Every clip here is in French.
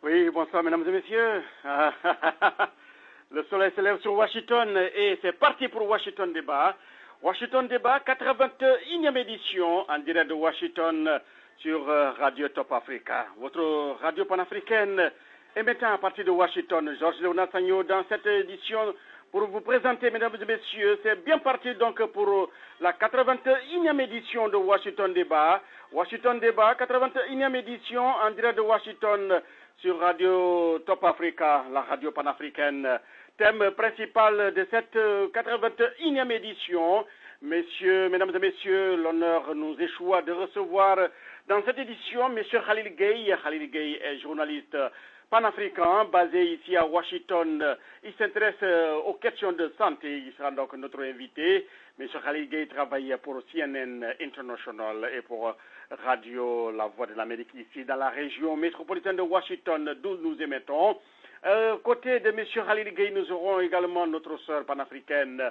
Oui, bonsoir mesdames et messieurs. Le soleil se lève sur Washington et c'est parti pour Washington Débat. Washington Débat, 81e édition en direct de Washington sur Radio Top Africa. Votre radio panafricaine émettant à partir de Washington. Georges Léonard Sagno dans cette édition pour vous présenter, mesdames et messieurs. C'est bien parti donc pour la 81e édition de Washington Débat. Washington Débat, 81e édition en direct de Washington sur Radio Top Africa, la radio panafricaine. Thème principal de cette 81e édition. Mesdames et messieurs, l'honneur nous échoua de recevoir dans cette édition M. Khalil Gueye. Khalil Gueye est journaliste panafricain basé ici à Washington. Il s'intéresse aux questions de santé. Il sera donc notre invité. M. Khalil Gueye travaille pour CNN International et pour Radio La Voix de l'Amérique ici dans la région métropolitaine de Washington d'où nous émettons. Côté de M. Khalil Gueye, nous aurons également notre sœur panafricaine,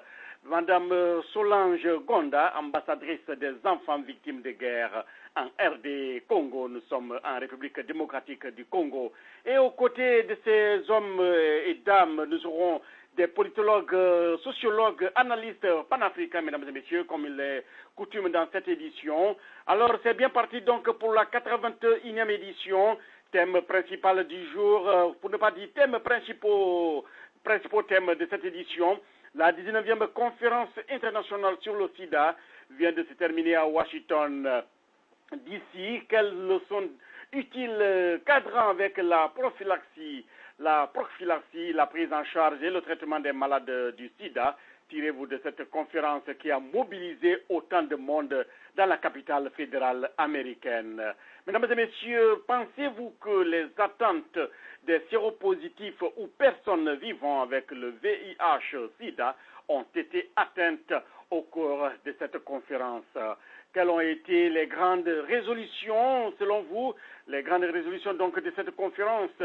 Madame Solange Gonda, ambassadrice des enfants victimes de guerre en RD Congo. Nous sommes en République démocratique du Congo. Et aux côtés de ces hommes et dames, nous aurons des politologues, sociologues, analystes panafricains, mesdames et messieurs, comme il est coutume dans cette édition. Alors, c'est bien parti donc pour la 81e édition. Thème principal du jour, pour ne pas dire thème principaux thèmes de cette édition. La 19e conférence internationale sur le sida vient de se terminer à Washington. D'ici, quelles leçons utiles cadrant avec la prophylaxie, la prise en charge et le traitement des malades du sida. Tirez-vous de cette conférence qui a mobilisé autant de monde dans la capitale fédérale américaine. Mesdames et messieurs, pensez-vous que les attentes des séropositifs ou personnes vivant avec le VIH-Sida ont été atteintes au cours de cette conférence? Quelles ont été les grandes résolutions, selon vous, les grandes résolutions donc de cette conférence?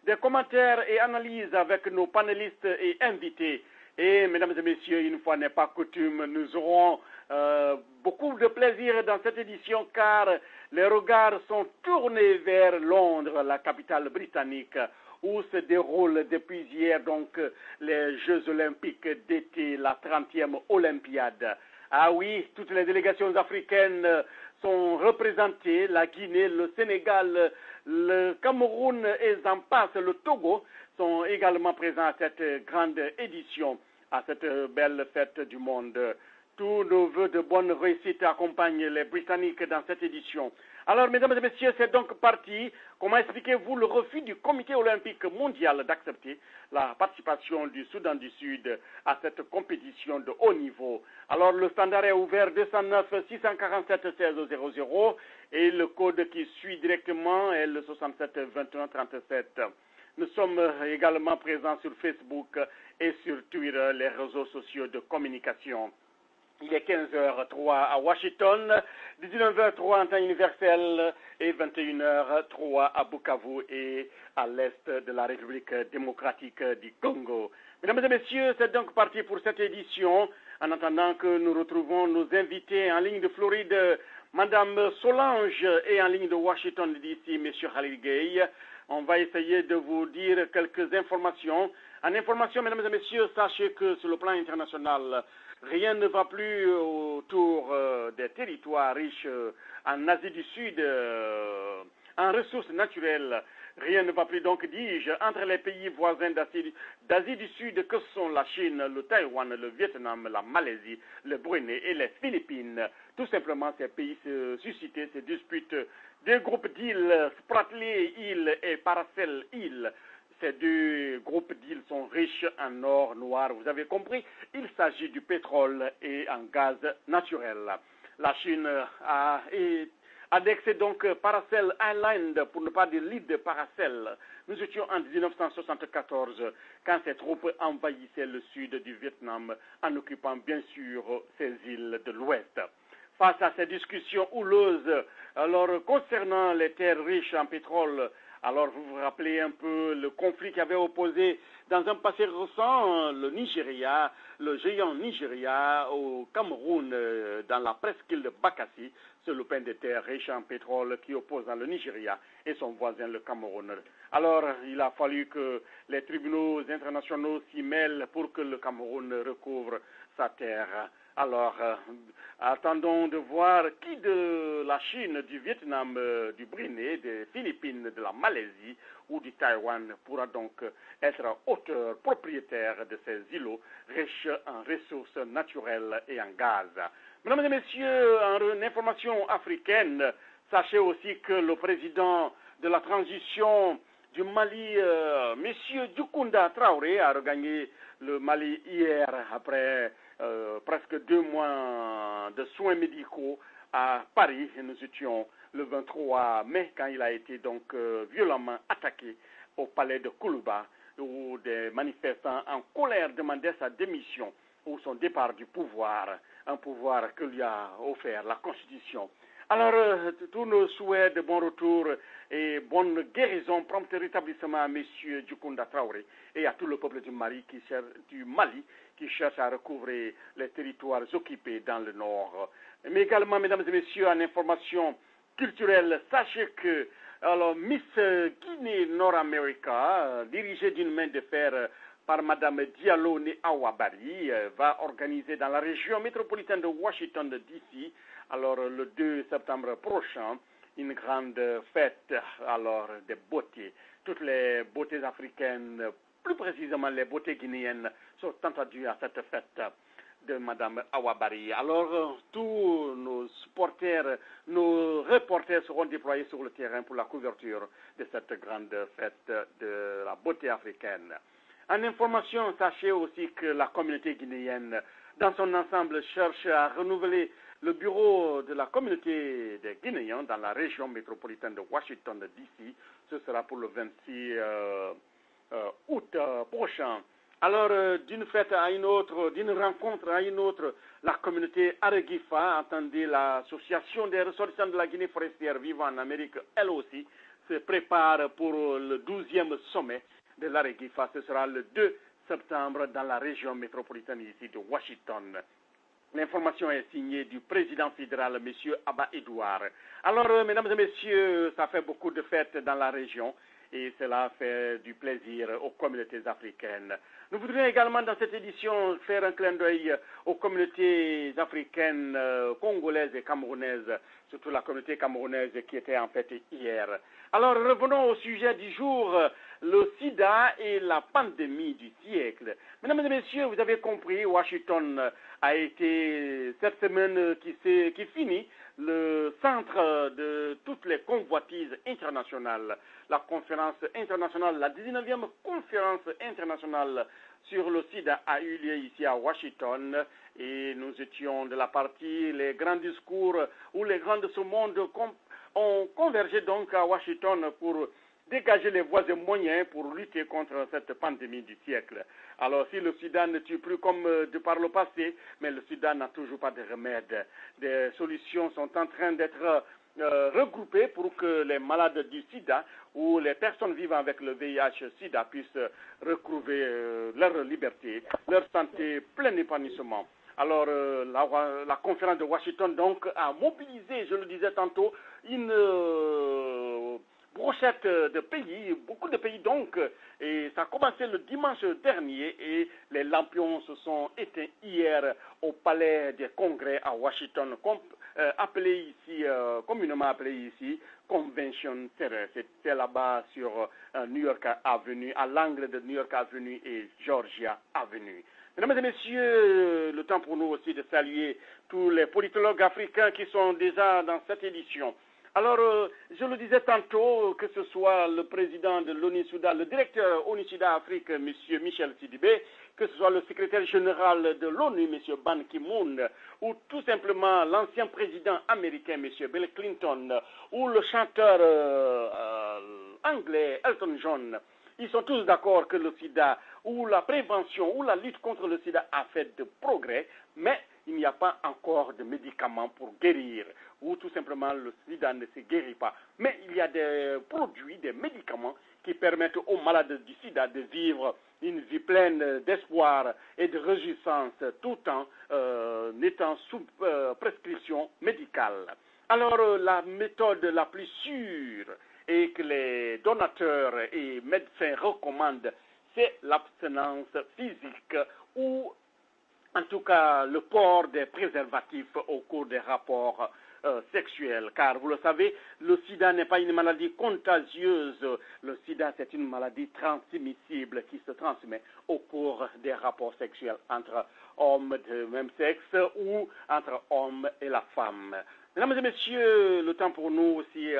Des commentaires et analyses avec nos panélistes et invités. Et, mesdames et messieurs, une fois n'est pas coutume, nous aurons beaucoup de plaisir dans cette édition car les regards sont tournés vers Londres, la capitale britannique, où se déroulent depuis hier donc les Jeux olympiques d'été, la 30e Olympiade. Ah oui, toutes les délégations africaines sont représentées, la Guinée, le Sénégal, le Cameroun et j'en passe, le Togo sont également présents à cette grande édition, à cette belle fête du monde. Tous nos vœux de bonne réussite accompagnent les Britanniques dans cette édition. Alors, mesdames et messieurs, c'est donc parti. Comment expliquez-vous le refus du Comité olympique mondial d'accepter la participation du Soudan du Sud à cette compétition de haut niveau? Alors, le standard est ouvert 209 647 16 00 et le code qui suit directement est le 67 21 37. Nous sommes également présents sur Facebook et sur Twitter, les réseaux sociaux de communication. Il est 15h03 à Washington, 19h03 en temps universel et 21h03 à Bukavu et à l'est de la République démocratique du Congo. Mesdames et messieurs, c'est donc parti pour cette édition. En attendant que nous retrouvons nos invités en ligne de Floride, Madame Solange, et en ligne de Washington DC, Monsieur Khalil Gueye, on va essayer de vous dire quelques informations. En information, mesdames et messieurs, sachez que sur le plan international, rien ne va plus autour des territoires riches en Asie du Sud, en ressources naturelles. Rien ne va plus donc, dis-je, entre les pays voisins d'Asie du Sud que sont la Chine, le Taïwan, le Vietnam, la Malaisie, le Brunei et les Philippines. Tout simplement, ces pays se suscitent, se disputent des groupes d'îles, Spratly îles et Paracel îles. Ces deux groupes d'îles sont riches en or noir, vous avez compris. Il s'agit du pétrole et en gaz naturel. La Chine a annexé donc Paracel Island, pour ne pas dire l'île de Paracel. Nous étions en 1974 quand ces troupes envahissaient le sud du Vietnam en occupant bien sûr ces îles de l'ouest. Face à ces discussions houleuses, alors concernant les terres riches en pétrole, Alors, vous vous rappelez un peu le conflit qui avait opposé dans un passé récent le Nigeria, le géant Nigeria au Cameroun, dans la presqu'île de Bakassi, ce lopin de terre riche en pétrole qui oppose dans le Nigeria et son voisin le Cameroun. Alors, il a fallu que les tribunaux internationaux s'y mêlent pour que le Cameroun recouvre sa terre. Alors, attendons de voir qui de la Chine, du Vietnam, du Brunei, des Philippines, de la Malaisie ou du Taïwan pourra donc être auteur, propriétaire de ces îlots riches en ressources naturelles et en gaz. Mesdames et messieurs, en information africaine, sachez aussi que le président de la transition du Mali, M. Djoukunda Traoré, a regagné le Mali hier après presque 2 mois de soins médicaux à Paris. Nous étions le 23 mai quand il a été donc violemment attaqué au palais de Koulouba, où des manifestants en colère demandaient sa démission ou son départ du pouvoir, un pouvoir que lui a offert la Constitution. Alors, tous nos souhaits de bon retour et bonne guérison, prompt rétablissement à M. Djoukunda Traoré et à tout le peuple du Mali qui cherche à recouvrer les territoires occupés dans le nord. Mais également, mesdames et messieurs, en information culturelle, sachez que Miss Guinée Nord-America, dirigée d'une main de fer par Mme Diallo Awabari, va organiser dans la région métropolitaine de Washington DC, alors le 2 septembre prochain, une grande fête des beautés. Toutes les beautés africaines, plus précisément les beautés guinéennes, sont entendues à cette fête de Mme Awabari. Alors, tous nos supporters, nos reporters seront déployés sur le terrain pour la couverture de cette grande fête de la beauté africaine. En information, sachez aussi que la communauté guinéenne, dans son ensemble, cherche à renouveler le bureau de la communauté des Guinéens dans la région métropolitaine de Washington DC. Ce sera pour le 26 août prochain. Alors, d'une fête à une autre, d'une rencontre à une autre, la communauté Areguifa, attendez, l'association des ressortissants de la Guinée forestière vivant en Amérique, elle aussi, se prépare pour le 12e sommet de l'Areguifa. Ce sera le 2 septembre dans la région métropolitaine ici de Washington. L'information est signée du président fédéral, M. Abba Edouard. Alors, mesdames et messieurs, ça fait beaucoup de fêtes dans la région et cela fait du plaisir aux communautés africaines. Nous voudrions également dans cette édition faire un clin d'œil aux communautés africaines, congolaises et camerounaises, surtout la communauté camerounaise qui était en fête hier. Alors revenons au sujet du jour, le sida et la pandémie du siècle. Mesdames et messieurs, vous avez compris, Washington a été cette semaine qui finit le centre de toutes les convoitises internationales. La conférence internationale, la 19e conférence internationale sur le sida a eu lieu ici à Washington et nous étions de la partie, les grands discours où les grands de ce monde ont convergé donc à Washington pour dégager les voies et moyens pour lutter contre cette pandémie du siècle. Alors, si le sida ne tue plus comme de par le passé, mais le sida n'a toujours pas de remède. Des solutions sont en train d'être regroupées pour que les malades du sida ou les personnes vivant avec le VIH-sida puissent retrouver leur liberté, leur santé, plein épanouissement. Alors, la conférence de Washington, donc, a mobilisé, je le disais tantôt, une brochette de pays, beaucoup de pays donc, et ça a commencé le dimanche dernier et les lampions se sont éteints hier au palais des congrès à Washington, communément appelé ici Convention Center. C'était là-bas sur New York Avenue, à l'angle de New York Avenue et Georgia Avenue. Mesdames et messieurs, le temps pour nous aussi de saluer tous les politologues africains qui sont déjà dans cette édition. Alors, je le disais tantôt, que ce soit le président de l'ONU-SIDA, le directeur ONU-SIDA Afrique, M. Michel Sidibé, que ce soit le secrétaire général de l'ONU, M. Ban Ki-moon, ou tout simplement l'ancien président américain, M. Bill Clinton, ou le chanteur anglais Elton John, ils sont tous d'accord que le sida, ou la prévention, ou la lutte contre le sida a fait de progrès, mais il n'y a pas encore de médicaments pour guérir, ou tout simplement le sida ne se guérit pas. Mais il y a des produits, des médicaments qui permettent aux malades du sida de vivre une vie pleine d'espoir et de réjouissance tout en étant sous prescription médicale. Alors la méthode la plus sûre et que les donateurs et médecins recommandent, c'est l'abstinence physique ou en tout cas le port des préservatifs au cours des rapports sexuels. Car vous le savez, le sida n'est pas une maladie contagieuse. Le sida, c'est une maladie transmissible qui se transmet au cours des rapports sexuels entre hommes de même sexe ou entre hommes et la femme. Mesdames et messieurs, le temps pour nous aussi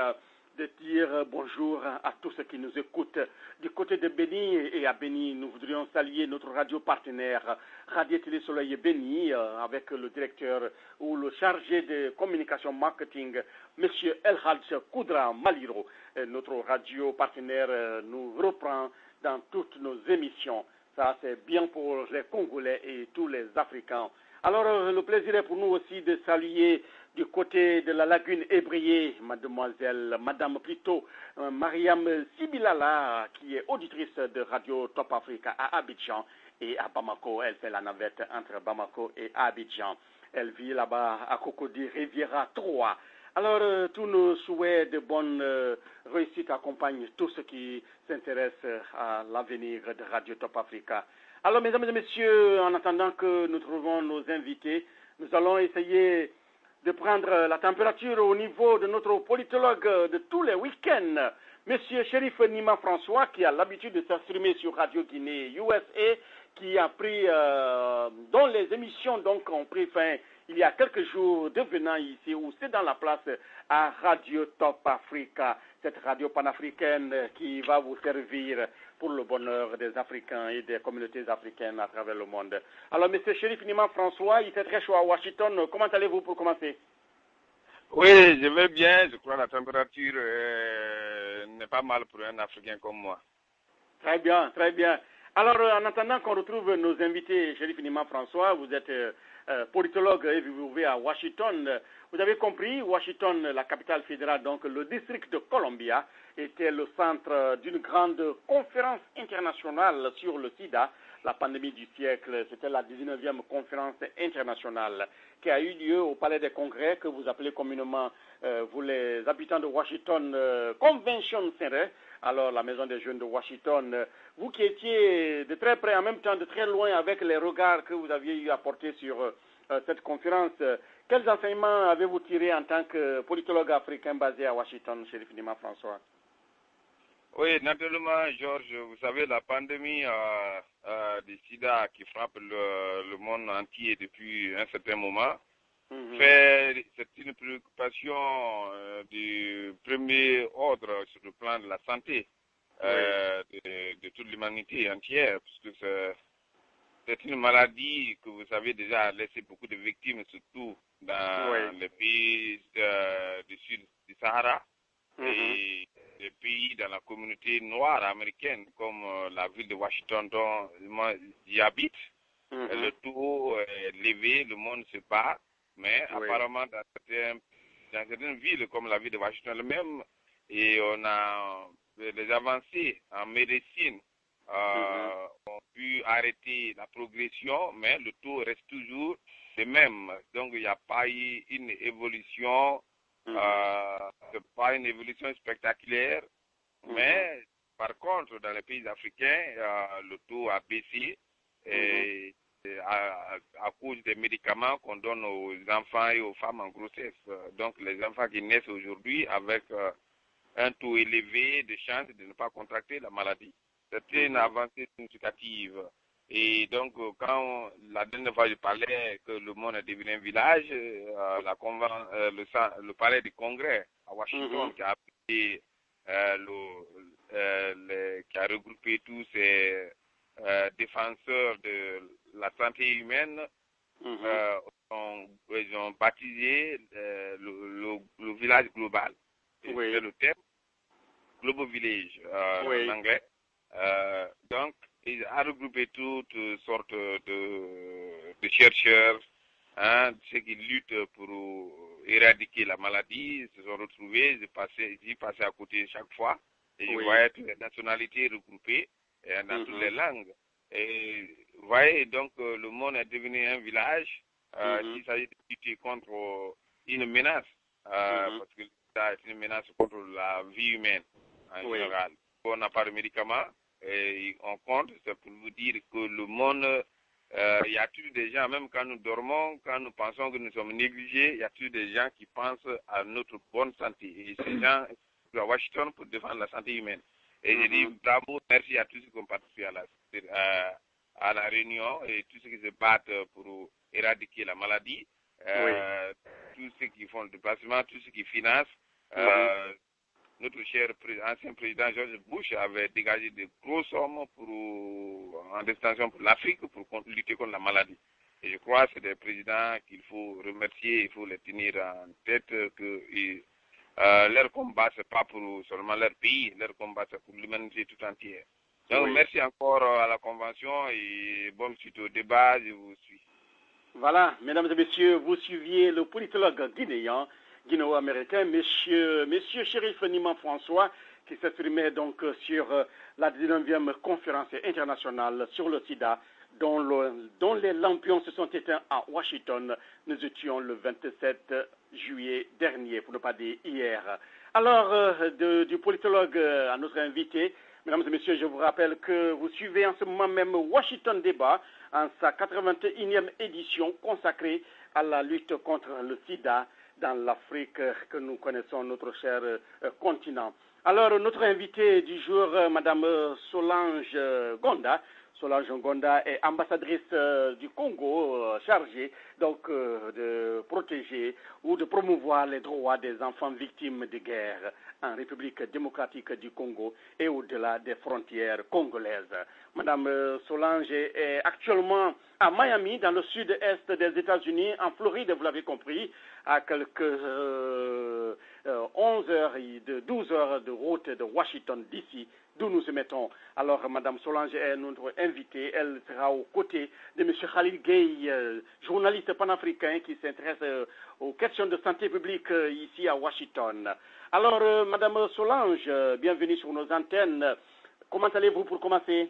de dire bonjour à tous ceux qui nous écoutent. Du côté de Béni et à Béni, nous voudrions saluer notre radio partenaire Radio Télé Soleil Béni avec le directeur ou le chargé de communication marketing, M. Elhadj Koudra Maliro. Notre radio partenaire nous reprend dans toutes nos émissions. Ça, c'est bien pour les Congolais et tous les Africains. Alors, le plaisir est pour nous aussi de saluer du côté de la lagune Ébriée, madame plutôt, Mariam Sibilala, qui est auditrice de Radio Top Africa à Abidjan et à Bamako. Elle fait la navette entre Bamako et Abidjan. Elle vit là-bas à Cocody, Riviera 3. Alors, tous nos souhaits de bonne réussite accompagnent tous ceux qui s'intéressent à l'avenir de Radio Top Africa. Alors, mesdames et messieurs, en attendant que nous trouvons nos invités, nous allons essayer de prendre la température au niveau de notre politologue de tous les week-ends, Monsieur Chérif Nima François, qui a l'habitude de s'exprimer sur Radio Guinée USA, qui a pris, dont les émissions donc ont pris fin il y a quelques jours, devenant ici, ou c'est dans la place à Radio Top Africa, cette radio panafricaine qui va vous servir pour le bonheur des Africains et des communautés africaines à travers le monde. Alors, M. Chérif Nima François, il fait très chaud à Washington. Comment allez-vous pour commencer? Oui, je vais bien. Je crois que la température n'est pas mal pour un Africain comme moi. Très bien, très bien. Alors, en attendant qu'on retrouve nos invités, Chérif Nima François, vous êtes politologue et vous vivez à Washington. Vous avez compris, Washington, la capitale fédérale, donc le district de Columbia, était le centre d'une grande conférence internationale sur le sida, la pandémie du siècle. C'était la 19e conférence internationale qui a eu lieu au Palais des Congrès, que vous appelez communément, vous les habitants de Washington, Convention Center, alors la maison des jeunes de Washington. Vous qui étiez de très près, en même temps de très loin, avec les regards que vous aviez eu à porter sur cette conférence, quels enseignements avez-vous tirés en tant que politologue africain basé à Washington, Chérif Nima François? Oui, naturellement, Georges, vous savez, la pandémie du sida qui frappe le monde entier depuis un certain moment, c'est une préoccupation du premier ordre sur le plan de la santé de toute l'humanité entière, puisque c'est une maladie que vous savez déjà a laissé beaucoup de victimes, surtout dans les pays du sud du Sahara et les pays dans la communauté noire américaine, comme la ville de Washington dont j'y habite. Le taux est élevé, le monde se bat, mais apparemment dans certaines villes comme la ville de Washington même, et on a les avancées en médecine ont pu arrêter la progression, mais le taux reste toujours le même. Donc il n'y a pas eu une évolution, c'est pas une évolution spectaculaire, mais par contre dans les pays africains, le taux a baissé et à cause des médicaments qu'on donne aux enfants et aux femmes en grossesse. Donc les enfants qui naissent aujourd'hui avec un taux élevé de chances de ne pas contracter la maladie. C'était une avancée significative. Et donc, quand la dernière fois je parlais que le monde est devenu un village, le palais du Congrès à Washington qui a appelé, qui a regroupé tous ces défenseurs de la santé humaine, ils ont baptisé le village global. C'est le terme Global Village en anglais. Donc, il a regroupé toutes sortes de chercheurs, ceux qui luttent pour éradiquer la maladie se sont retrouvés, j'y passais à côté chaque fois, et je voyais toutes les nationalités regroupées dans toutes les langues. Et vous voyez, donc le monde est devenu un village s'il s'agit de lutter contre une menace, parce que c'est une menace contre la vie humaine en général. On n'a pas de médicaments, et on compte, c'est pour vous dire que le monde, il y a toujours des gens, même quand nous dormons, quand nous pensons que nous sommes négligés, il y a toujours des gens qui pensent à notre bonne santé. Et ces gens sont à Washington pour défendre la santé humaine. Et je dis bravo, merci à tous ceux qui ont participé à la réunion et tous ceux qui se battent pour éradiquer la maladie, tous ceux qui font le déplacement, tous ceux qui financent. Notre cher ancien président George Bush avait dégagé de grosses sommes en destination pour l'Afrique pour lutter contre la maladie. Et je crois que c'est des présidents qu'il faut remercier, il faut les tenir en tête que leur combat, ce n'est pas pour seulement leur pays, leur combat, c'est pour l'humanité tout entière. Donc, merci encore à la Convention et bonne suite au débat, je vous suis. Voilà, mesdames et messieurs, vous suiviez le politologue guinéo-américain, monsieur Chérif Niman François, qui s'exprimait donc sur la 19e conférence internationale sur le sida, dont les lampions se sont éteints à Washington. Nous étions le 27 juillet dernier, pour ne pas dire hier. Alors, du politologue à notre invité, mesdames et messieurs, je vous rappelle que vous suivez en ce moment même Washington Débat en sa 81e édition consacrée à la lutte contre le sida dans l'Afrique que nous connaissons, notre cher continent. Alors, notre invitée du jour, Madame Solange Gonda. Solange Gonda est ambassadrice du Congo, chargée donc de protéger ou de promouvoir les droits des enfants victimes de guerre en République démocratique du Congo et au-delà des frontières congolaises. Madame Solange est actuellement à Miami, dans le sud-est des États-Unis, en Floride, vous l'avez compris, à quelques 12 heures de route de Washington, D.C., d'où nous émettons. Alors, Madame Solange est notre invitée. Elle sera aux côtés de M. Khalil Gueye, journaliste panafricain qui s'intéresse aux questions de santé publique ici à Washington. Alors, Madame Solange, bienvenue sur nos antennes. Comment allez-vous pour commencer?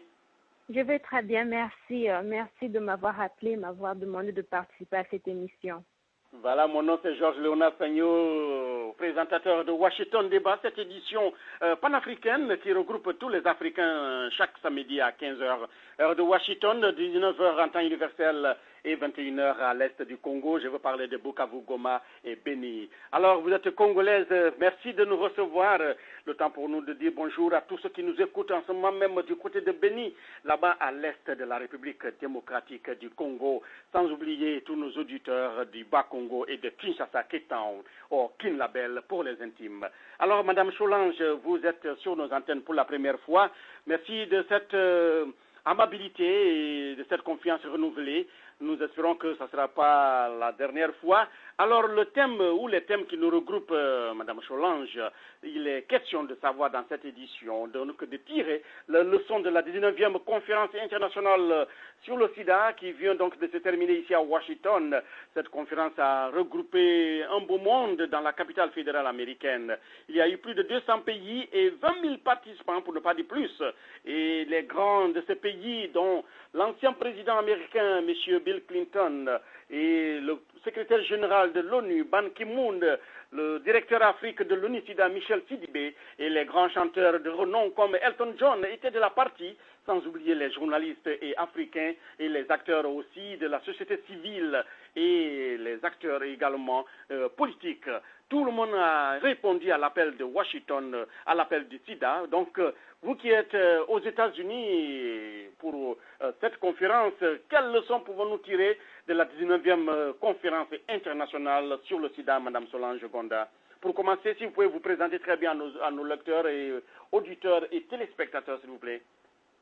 Je vais très bien, merci. Merci de m'avoir appelé, m'avoir demandé de participer à cette émission. Voilà, mon nom c'est Georges Léonard Sagno, présentateur de Washington Débat, cette édition panafricaine qui regroupe tous les Africains chaque samedi à 15h, heure de Washington, 19h en temps universel et 21h à l'est du Congo. Je veux parler de Bukavu, Goma et Beni. Alors, vous êtes congolaise, merci de nous recevoir. Le temps pour nous de dire bonjour à tous ceux qui nous écoutent en ce moment même du côté de Beni, là-bas à l'est de la République démocratique du Congo, sans oublier tous nos auditeurs du Bas-Congo et de Kinshasa, K-Town, ou Kinlabel pour les intimes. Alors, Madame Solange, vous êtes sur nos antennes pour la première fois. Merci de cette amabilité et de cette confiance renouvelée. Nous espérons que ce ne sera pas la dernière fois. Alors, le thème ou les thèmes qui nous regroupent, Madame Solange, il est question de savoir dans cette édition, donc de tirer la leçon de la 19e conférence internationale sur le sida qui vient donc de se terminer ici à Washington. Cette conférence a regroupé un beau monde dans la capitale fédérale américaine. Il y a eu plus de 200 pays et 20 000 participants, pour ne pas dire plus. Et les grands de ces pays, dont l'ancien président américain, M. Bill Clinton, et le secrétaire général de l'ONU, Ban Ki-moon, le directeur Afrique de l'UNICIDA, Michel Sidibé, et les grands chanteurs de renom comme Elton John étaient de la partie, sans oublier les journalistes et africains et les acteurs aussi de la société civile et les acteurs également politiques. Tout le monde a répondu à l'appel de Washington, à l'appel du SIDA. Donc, vous qui êtes aux États-Unis pour cette conférence, quelles leçons pouvons-nous tirer de la 19e conférence internationale sur le SIDA, Madame Solange Gonda? Pour commencer, si vous pouvez vous présenter très bien à nos lecteurs et auditeurs et téléspectateurs, s'il vous plaît.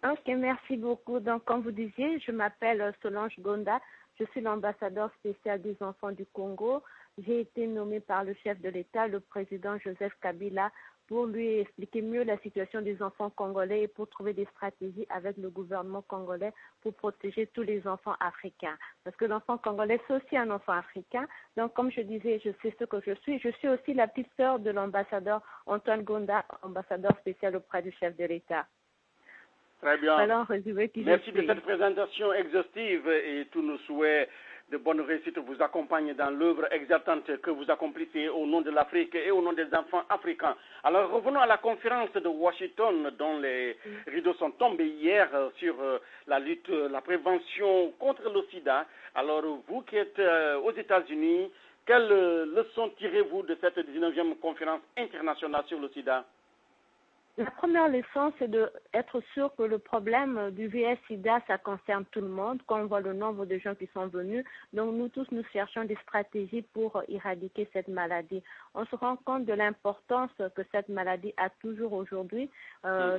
Ok, merci beaucoup. Donc, comme vous disiez, je m'appelle Solange Gonda. Je suis l'ambassadeur spécial des enfants du Congo. J'ai été nommée par le chef de l'État, le président Joseph Kabila, pour lui expliquer mieux la situation des enfants congolais et pour trouver des stratégies avec le gouvernement congolais pour protéger tous les enfants africains. Parce que l'enfant congolais, c'est aussi un enfant africain. Donc, comme je disais, je sais ce que je suis. Je suis aussi la petite sœur de l'ambassadeur Antoine Gonda, ambassadeur spécial auprès du chef de l'État. Très bien. Alors, merci de cette présentation exhaustive et tous nos souhaits de bonne réussite vous accompagnent dans l'œuvre exaltante que vous accomplissez au nom de l'Afrique et au nom des enfants africains. Alors revenons à la conférence de Washington dont les rideaux sont tombés hier sur la lutte, la prévention contre le sida. Alors vous qui êtes aux États-Unis, quelles leçons tirez-vous de cette 19e conférence internationale sur le sida? La première leçon, c'est d'être sûr que le problème du VIH-Sida, ça concerne tout le monde. Quand on voit le nombre de gens qui sont venus, donc nous tous, nous cherchons des stratégies pour éradiquer cette maladie. On se rend compte de l'importance que cette maladie a toujours aujourd'hui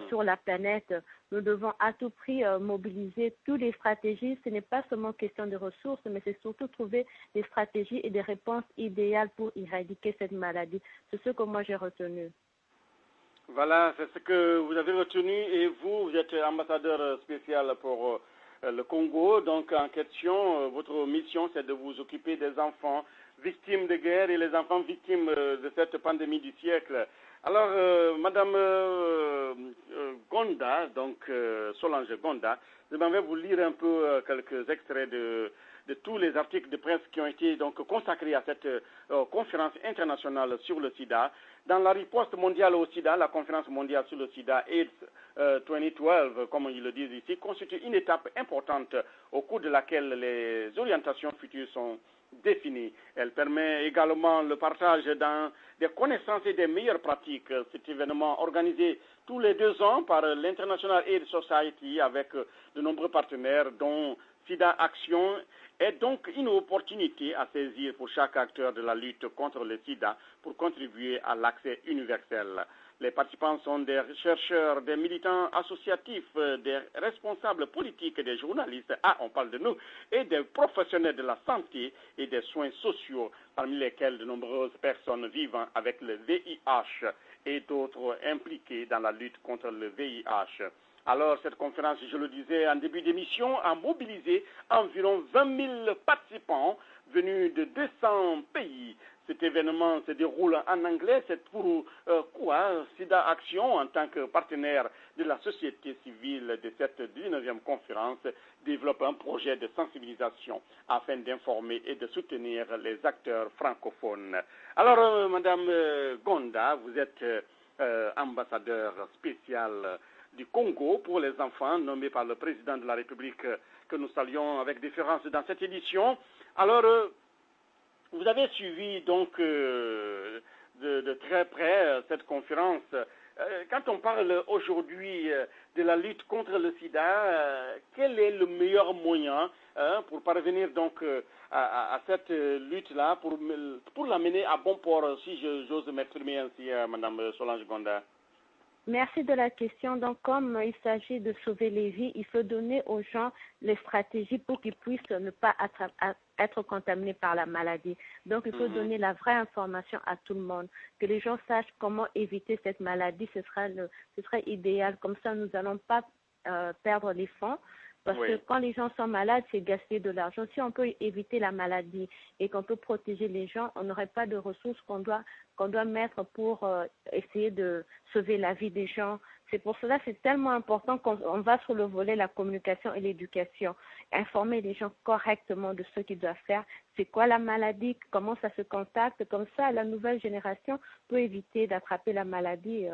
sur la planète. Nous devons à tout prix mobiliser toutes les stratégies. Ce n'est pas seulement question de ressources, mais c'est surtout trouver des stratégies et des réponses idéales pour éradiquer cette maladie. C'est ce que moi j'ai retenu. Voilà, c'est ce que vous avez retenu et vous êtes ambassadeur spécial pour le Congo. Donc en question, votre mission c'est de vous occuper des enfants victimes de guerre et les enfants victimes de cette pandémie du siècle. Alors, Madame Gonda, donc Solange Gonda, je vais vous lire un peu quelques extraits de tous les articles de presse qui ont été donc consacrés à cette conférence internationale sur le sida. Dans la riposte mondiale au sida, la conférence mondiale sur le sida AIDS 2012, comme ils le disent ici, constitue une étape importante au cours de laquelle les orientations futures sont définies. Elle permet également le partage des connaissances et des meilleures pratiques. Cet événement organisé tous les 2 ans par l'International AIDS Society avec de nombreux partenaires dont SIDA Action est donc une opportunité à saisir pour chaque acteur de la lutte contre le sida pour contribuer à l'accès universel. Les participants sont des chercheurs, des militants associatifs, des responsables politiques, des journalistes, on parle de nous, et des professionnels de la santé et des soins sociaux, parmi lesquels de nombreuses personnes vivant avec le VIH et d'autres impliqués dans la lutte contre le VIH. Alors, cette conférence, je le disais en début d'émission, a mobilisé environ 20 000 participants venus de 200 pays. Cet événement se déroule en anglais. C'est pour quoi SIDA Action, en tant que partenaire de la société civile de cette 19e conférence, développe un projet de sensibilisation afin d'informer et de soutenir les acteurs francophones. Alors, Madame Gonda, vous êtes ambassadeur spécial du Congo pour les enfants, nommé par le président de la République, que nous saluons avec déférence dans cette édition. Alors, vous avez suivi donc de très près cette conférence. Quand on parle aujourd'hui de la lutte contre le sida, quel est le meilleur moyen pour parvenir donc à cette lutte-là, pour la mener à bon port, si j'ose m'exprimer ainsi, Madame Solange Gonda? Merci de la question. Donc, comme il s'agit de sauver les vies, il faut donner aux gens les stratégies pour qu'ils puissent ne pas être contaminés par la maladie. Donc, il faut donner la vraie information à tout le monde, que les gens sachent comment éviter cette maladie. Ce serait idéal. Comme ça, nous n'allons pas perdre les fonds. Parce que quand les gens sont malades, c'est gaspiller de l'argent. Si on peut éviter la maladie et qu'on peut protéger les gens, on n'aurait pas de ressources qu'on doit mettre pour essayer de sauver la vie des gens. C'est pour cela que c'est tellement important qu'on va sur le volet la communication et l'éducation. Informer les gens correctement de ce qu'ils doivent faire. C'est quoi la maladie, comment ça se contacte. Comme ça, la nouvelle génération peut éviter d'attraper la maladie.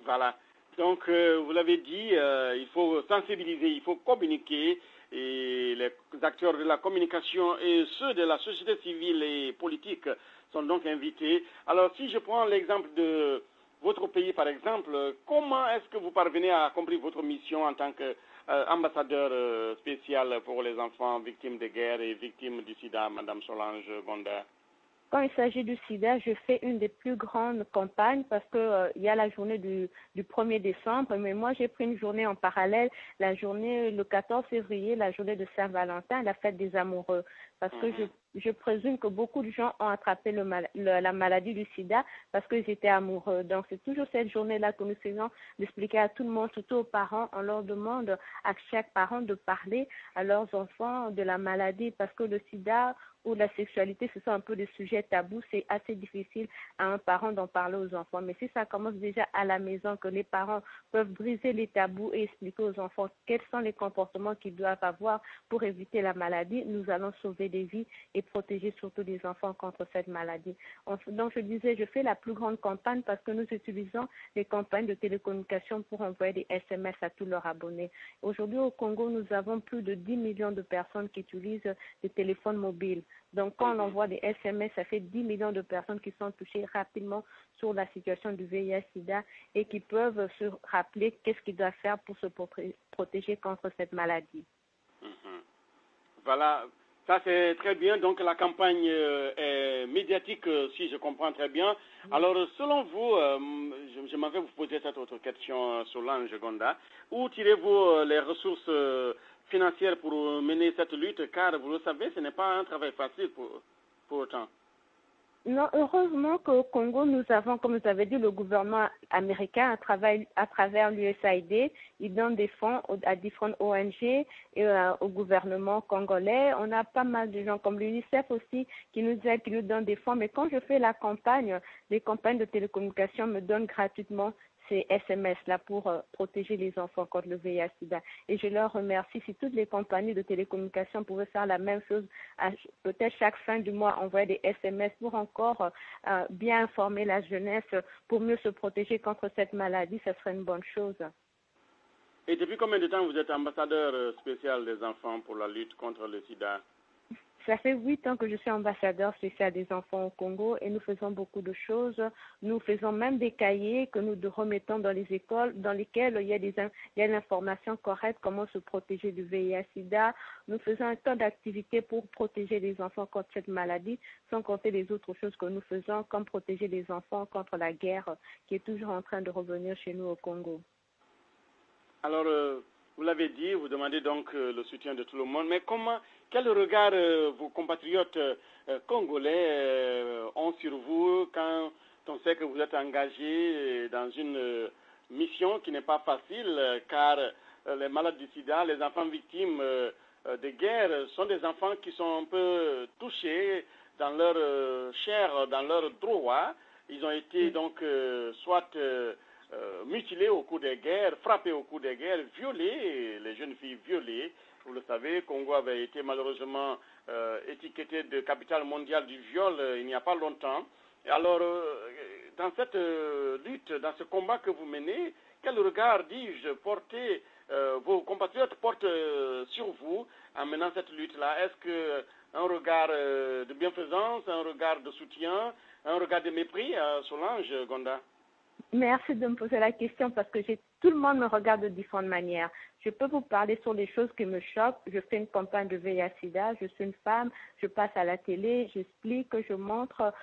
Voilà. Donc, vous l'avez dit, il faut sensibiliser, il faut communiquer, et les acteurs de la communication et ceux de la société civile et politique sont donc invités. Alors, si je prends l'exemple de votre pays, par exemple, comment est-ce que vous parvenez à accomplir votre mission en tant qu'ambassadeur spécial pour les enfants victimes de guerre et victimes du sida, Madame Solange Gonda? Quand il s'agit du sida, je fais une des plus grandes campagnes parce que il y a la journée du 1er décembre, mais moi j'ai pris une journée en parallèle, la journée le 14 février, la journée de Saint-Valentin, la fête des amoureux, parce que je présume que beaucoup de gens ont attrapé la maladie du sida parce qu'ils étaient amoureux. Donc, c'est toujours cette journée-là que nous faisons d'expliquer à tout le monde, surtout aux parents. On leur demande à chaque parent de parler à leurs enfants de la maladie parce que le sida ou la sexualité, ce sont un peu des sujets tabous. C'est assez difficile à un parent d'en parler aux enfants. Mais si ça commence déjà à la maison, que les parents peuvent briser les tabous et expliquer aux enfants quels sont les comportements qu'ils doivent avoir pour éviter la maladie, nous allons sauver des vies et protéger surtout les enfants contre cette maladie. Donc, je disais, je fais la plus grande campagne parce que nous utilisons les campagnes de télécommunication pour envoyer des SMS à tous leurs abonnés. Aujourd'hui, au Congo, nous avons plus de 10 millions de personnes qui utilisent des téléphones mobiles. Donc, quand on envoie des SMS, ça fait 10 millions de personnes qui sont touchées rapidement sur la situation du VIH-Sida et qui peuvent se rappeler qu'est-ce qu'ils doivent faire pour se protéger contre cette maladie. Voilà, ça c'est très bien. Donc, la campagne est médiatique, si je comprends très bien. Alors, selon vous, je m'en vais vous poser cette autre question, Solange Gonda. Où tirez-vous les ressources financières pour mener cette lutte, car vous le savez, ce n'est pas un travail facile pour autant. Non, heureusement qu'au Congo, nous avons, comme vous avez dit, le gouvernement américain à travers l'USAID. Il donne des fonds à différentes ONG et au gouvernement congolais. On a pas mal de gens comme l'UNICEF aussi qui nous aident, qui nous donnent des fonds. Mais quand je fais la campagne, les campagnes de télécommunication me donnent gratuitement ces SMS-là pour protéger les enfants contre le VIH-Sida. Et je leur remercie. Si toutes les compagnies de télécommunications pouvaient faire la même chose, peut-être chaque fin du mois, envoyer des SMS pour encore bien informer la jeunesse pour mieux se protéger contre cette maladie, ça serait une bonne chose. Et depuis combien de temps vous êtes ambassadeur spécial des enfants pour la lutte contre le sida? Ça fait 8 ans que je suis ambassadeur spécial des enfants au Congo et nous faisons beaucoup de choses. Nous faisons même des cahiers que nous remettons dans les écoles dans lesquels il y a l'information correcte, comment se protéger du VIH-Sida. Nous faisons un tas d'activités pour protéger les enfants contre cette maladie, sans compter les autres choses que nous faisons, comme protéger les enfants contre la guerre qui est toujours en train de revenir chez nous au Congo. Alors, vous l'avez dit, vous demandez donc le soutien de tout le monde, mais quel regard vos compatriotes congolais ont sur vous quand on sait que vous êtes engagé dans une mission qui n'est pas facile, car les malades du sida, les enfants victimes de guerre sont des enfants qui sont un peu touchés dans leur chair, dans leur droit. Ils ont été donc soit mutilés au cours des guerres, frappés au cours des guerres, violés, les jeunes filles violées. Vous le savez, Congo avait été malheureusement étiqueté de capitale mondiale du viol il n'y a pas longtemps. Et alors, dans cette lutte, dans ce combat que vous menez, quel regard, dis-je, vos compatriotes portent sur vous en menant cette lutte-là? Est-ce qu'un regard de bienfaisance, un regard de soutien, un regard de mépris, Solange Gonda? Merci de me poser la question parce que tout le monde me regarde de différentes manières. Je peux vous parler sur les choses qui me choquent. Je fais une campagne de VIH-Sida, je suis une femme, je passe à la télé, j'explique, je montre,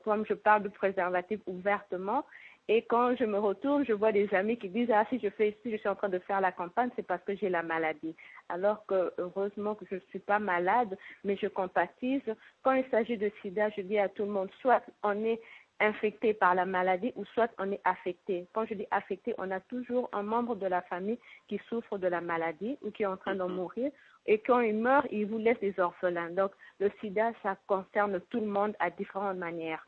comme je parle de préservatif ouvertement. Et quand je me retourne, je vois des amis qui disent « Ah, si je suis en train de faire la campagne, c'est parce que j'ai la maladie. » Alors que, heureusement que je ne suis pas malade, mais je compatis. Quand il s'agit de sida, je dis à tout le monde, soit on est infecté par la maladie ou soit on est affecté. Quand je dis affecté, on a toujours un membre de la famille qui souffre de la maladie ou qui est en train d'en mourir. Et quand il meurt, il vous laisse des orphelins. Donc, le sida, ça concerne tout le monde à différentes manières.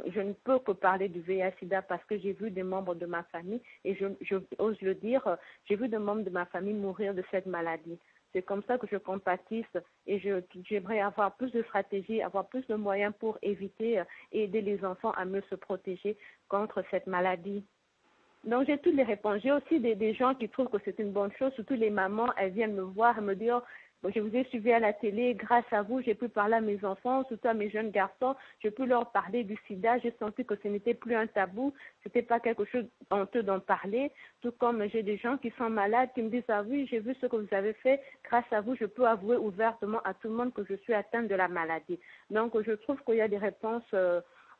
Je ne peux que parler du VIH-Sida parce que j'ai vu des membres de ma famille, et je ose le dire, j'ai vu des membres de ma famille mourir de cette maladie. C'est comme ça que je compatisse et j'aimerais avoir plus de stratégies, avoir plus de moyens pour éviter et aider les enfants à mieux se protéger contre cette maladie. Donc, j'ai toutes les réponses. J'ai aussi des gens qui trouvent que c'est une bonne chose, surtout les mamans, elles viennent me voir et me dire je vous ai suivi à la télé, grâce à vous, j'ai pu parler à mes enfants, surtout à mes jeunes garçons, j'ai pu leur parler du sida, j'ai senti que ce n'était plus un tabou, ce n'était pas quelque chose honteux d'en parler, tout comme j'ai des gens qui sont malades, qui me disent « Ah oui, j'ai vu ce que vous avez fait, grâce à vous, je peux avouer ouvertement à tout le monde que je suis atteinte de la maladie. » Donc, je trouve qu'il y a des réponses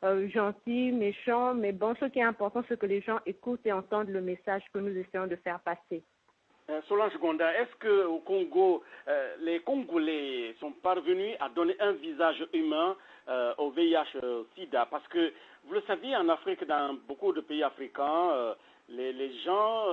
gentilles, méchantes, mais bon, ce qui est important, c'est que les gens écoutent et entendent le message que nous essayons de faire passer. Solange Gonda, est-ce qu'au Congo, les Congolais sont parvenus à donner un visage humain au VIH-Sida? Parce que, vous le savez, en Afrique, dans beaucoup de pays africains, les gens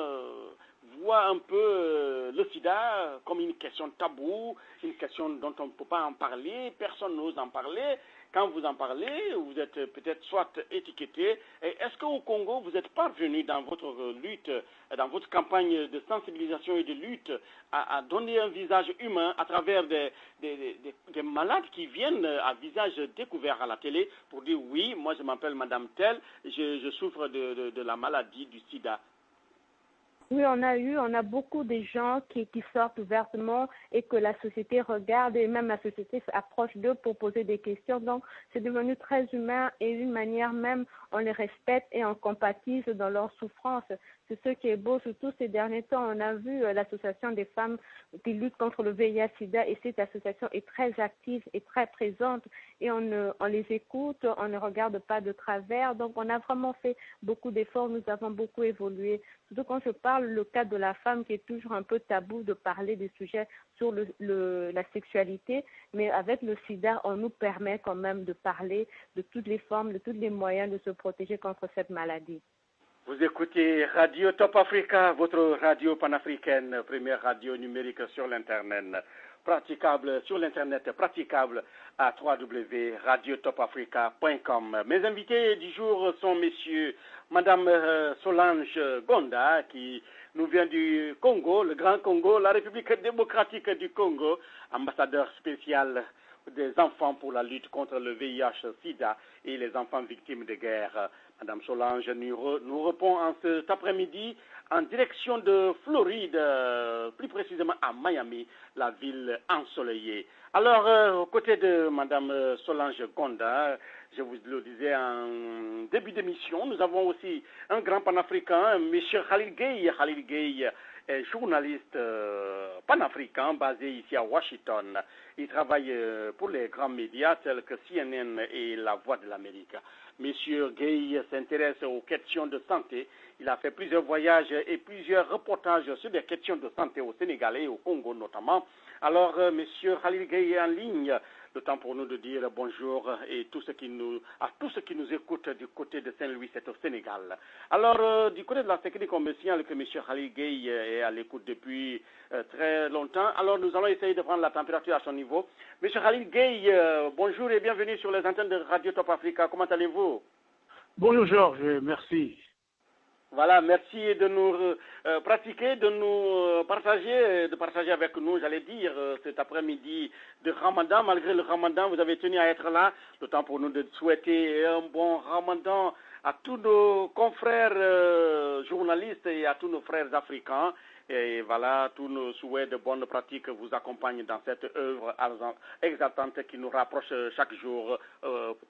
voient un peu le sida comme une question taboue, une question dont on ne peut pas en parler, personne n'ose en parler. Quand vous en parlez, vous êtes peut-être soit étiqueté. Est-ce qu'au Congo, vous êtes parvenu dans votre lutte, dans votre campagne de sensibilisation et de lutte, à donner un visage humain à travers des malades qui viennent à visage découvert à la télé pour dire oui, moi je m'appelle Madame Telle, je souffre de la maladie du sida? Oui, on a beaucoup de gens qui sortent ouvertement et que la société regarde et même la société s'approche d'eux pour poser des questions. Donc, c'est devenu très humain et d'une manière même, on les respecte et on compatise dans leur souffrance. C'est ce qui est beau, surtout ces derniers temps. On a vu l'association des femmes qui luttent contre le VIH-Sida et cette association est très active et très présente et on les écoute, on ne regarde pas de travers. Donc, on a vraiment fait beaucoup d'efforts, nous avons beaucoup évolué. Surtout quand je parle le cas de la femme qui est toujours un peu tabou de parler des sujets sur la sexualité, mais avec le sida, on nous permet quand même de parler de toutes les formes, de tous les moyens de se protéger contre cette maladie. Vous écoutez Radio Top Africa, votre radio panafricaine, première radio numérique sur l'Internet, praticable sur l'Internet, praticable à www.radiotopafrica.com. Mes invités du jour sont messieurs, Madame Solange Gonda, qui nous vient du Congo, le Grand Congo, la République démocratique du Congo, ambassadeur spécial des enfants pour la lutte contre le VIH-Sida et les enfants victimes de guerre. Madame Solange nous répond en cet après-midi en direction de Floride, plus précisément à Miami, la ville ensoleillée. Alors, aux côtés de Madame Solange Gonda, je vous le disais en début d'émission, nous avons aussi un grand panafricain, M. Khalil Gueye. Khalil Gueye est journaliste panafricain basé ici à Washington. Il travaille pour les grands médias tels que CNN et La Voix de l'Amérique. Monsieur Gueye s'intéresse aux questions de santé. Il a fait plusieurs voyages et plusieurs reportages sur des questions de santé au Sénégal et au Congo notamment. Alors, Monsieur Khalil Gueye est en ligne. Le temps pour nous de dire bonjour et à tous ceux qui nous écoutent du côté de Saint-Louis, c'est au Sénégal. Alors, du côté de la sécurité commerciale, que M. Khalil Gueye est à l'écoute depuis très longtemps. Alors, nous allons essayer de prendre la température à son niveau. M. Khalil Gueye, bonjour et bienvenue sur les antennes de Radio Top Africa. Comment allez-vous? Bonjour Georges, merci. Voilà, merci de nous pratiquer, de nous partager, de partager avec nous, j'allais dire, cet après-midi de Ramadan. Malgré le Ramadan, vous avez tenu à être là. Le temps pour nous de souhaiter un bon Ramadan à tous nos confrères journalistes et à tous nos frères africains. Et voilà, tous nos souhaits de bonnes pratiques vous accompagnent dans cette œuvre exaltante qui nous rapproche chaque jour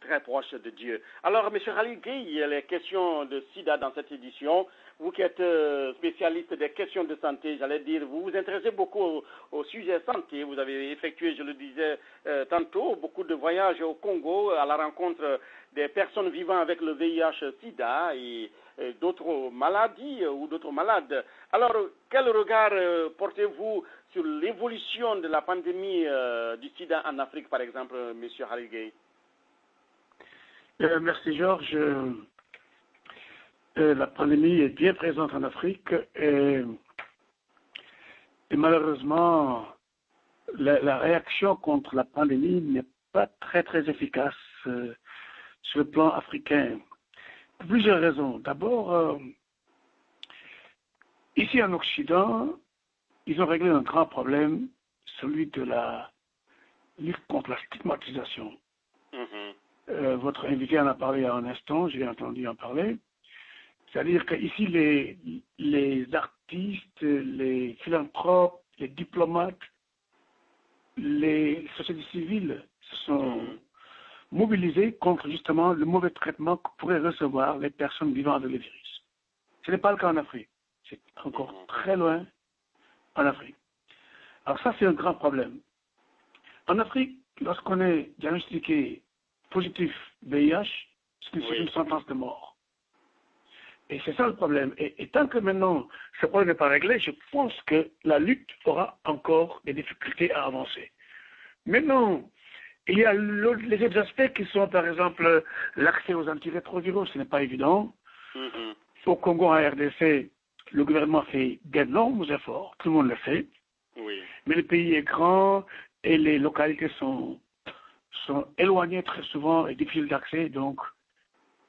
très proche de Dieu. Alors, M. Khalil Gueye, les questions de sida dans cette édition, vous qui êtes spécialiste des questions de santé, j'allais dire, vous vous intéressez beaucoup au sujet santé. Vous avez effectué, je le disais tantôt, beaucoup de voyages au Congo à la rencontre des personnes vivant avec le VIH-Sida et d'autres maladies ou d'autres malades. Alors, quel regard portez-vous sur l'évolution de la pandémie du sida en Afrique, par exemple, M. Khalil Gueye? Merci Georges. La pandémie est bien présente en Afrique et malheureusement, la réaction contre la pandémie n'est pas très très efficace sur le plan africain. Pour plusieurs raisons. D'abord, ici en Occident, ils ont réglé un grand problème, celui de la lutte contre la stigmatisation. Votre invité en a parlé il y a un instant, j'ai entendu en parler. C'est-à-dire qu'ici, les artistes, les philanthropes, les diplomates, les sociétés civiles se sont mobilisés contre justement le mauvais traitement que pourraient recevoir les personnes vivant avec le virus. Ce n'est pas le cas en Afrique. C'est encore très loin en Afrique. Alors ça, c'est un grand problème. En Afrique, lorsqu'on est diagnostiqué positif VIH, c'est une sentence de mort. Et c'est ça le problème. Et tant que maintenant ce problème n'est pas réglé, je pense que la lutte aura encore des difficultés à avancer. Maintenant, il y a les autres aspects qui sont, par exemple, l'accès aux antirétroviraux, ce n'est pas évident. Au Congo, en RDC, le gouvernement fait d'énormes efforts, tout le monde le fait. Oui. Mais le pays est grand et les localités sont éloignées très souvent et difficiles d'accès. Donc,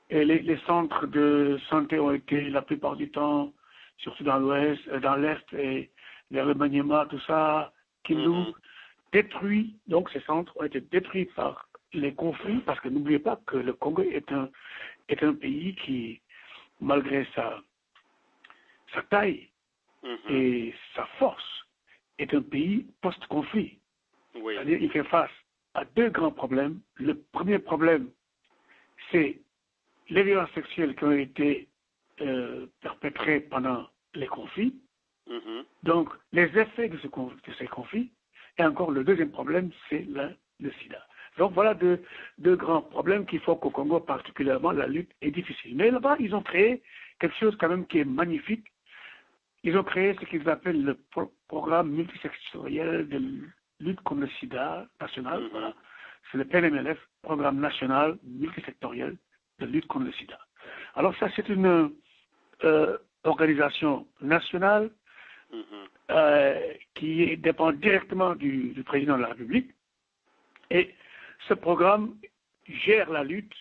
et les centres de santé ont été, la plupart du temps, surtout dans l'ouest, dans l'est et vers le Maniema, tout ça, Kindu, détruits. Donc, ces centres ont été détruits par les conflits, parce que n'oubliez pas que le Congo est un pays qui, malgré sa taille et sa force, est un pays post-conflit. Oui. C'est-à-dire qu'il fait face à deux grands problèmes. Le premier problème, c'est les violences sexuelles qui ont été perpétrées pendant les conflits. Donc, les effets de ces conflits. Et encore, le deuxième problème, c'est le sida. Donc, voilà deux grands problèmes qui font qu'au Congo, particulièrement, la lutte est difficile. Mais là-bas, ils ont créé quelque chose quand même qui est magnifique. Ils ont créé ce qu'ils appellent le programme multisectoriel de lutte contre le sida national. Voilà. C'est le PNMLF, programme national multisectoriel de lutte contre le sida. Alors ça, c'est une organisation nationale qui dépend directement du président de la République. Et ce programme gère la lutte,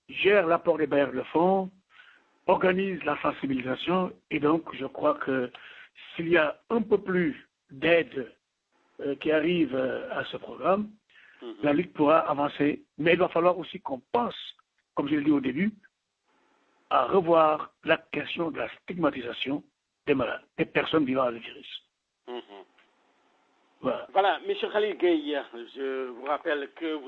gère l'apport des bailleurs de fonds, organise la sensibilisation, et donc je crois que s'il y a un peu plus d'aide qui arrive à ce programme, la lutte pourra avancer. Mais il va falloir aussi qu'on pense, comme je l'ai dit au début, à revoir la question de la stigmatisation des malades, des personnes vivant avec le virus. Voilà, M. Khalil Gueye, je vous rappelle que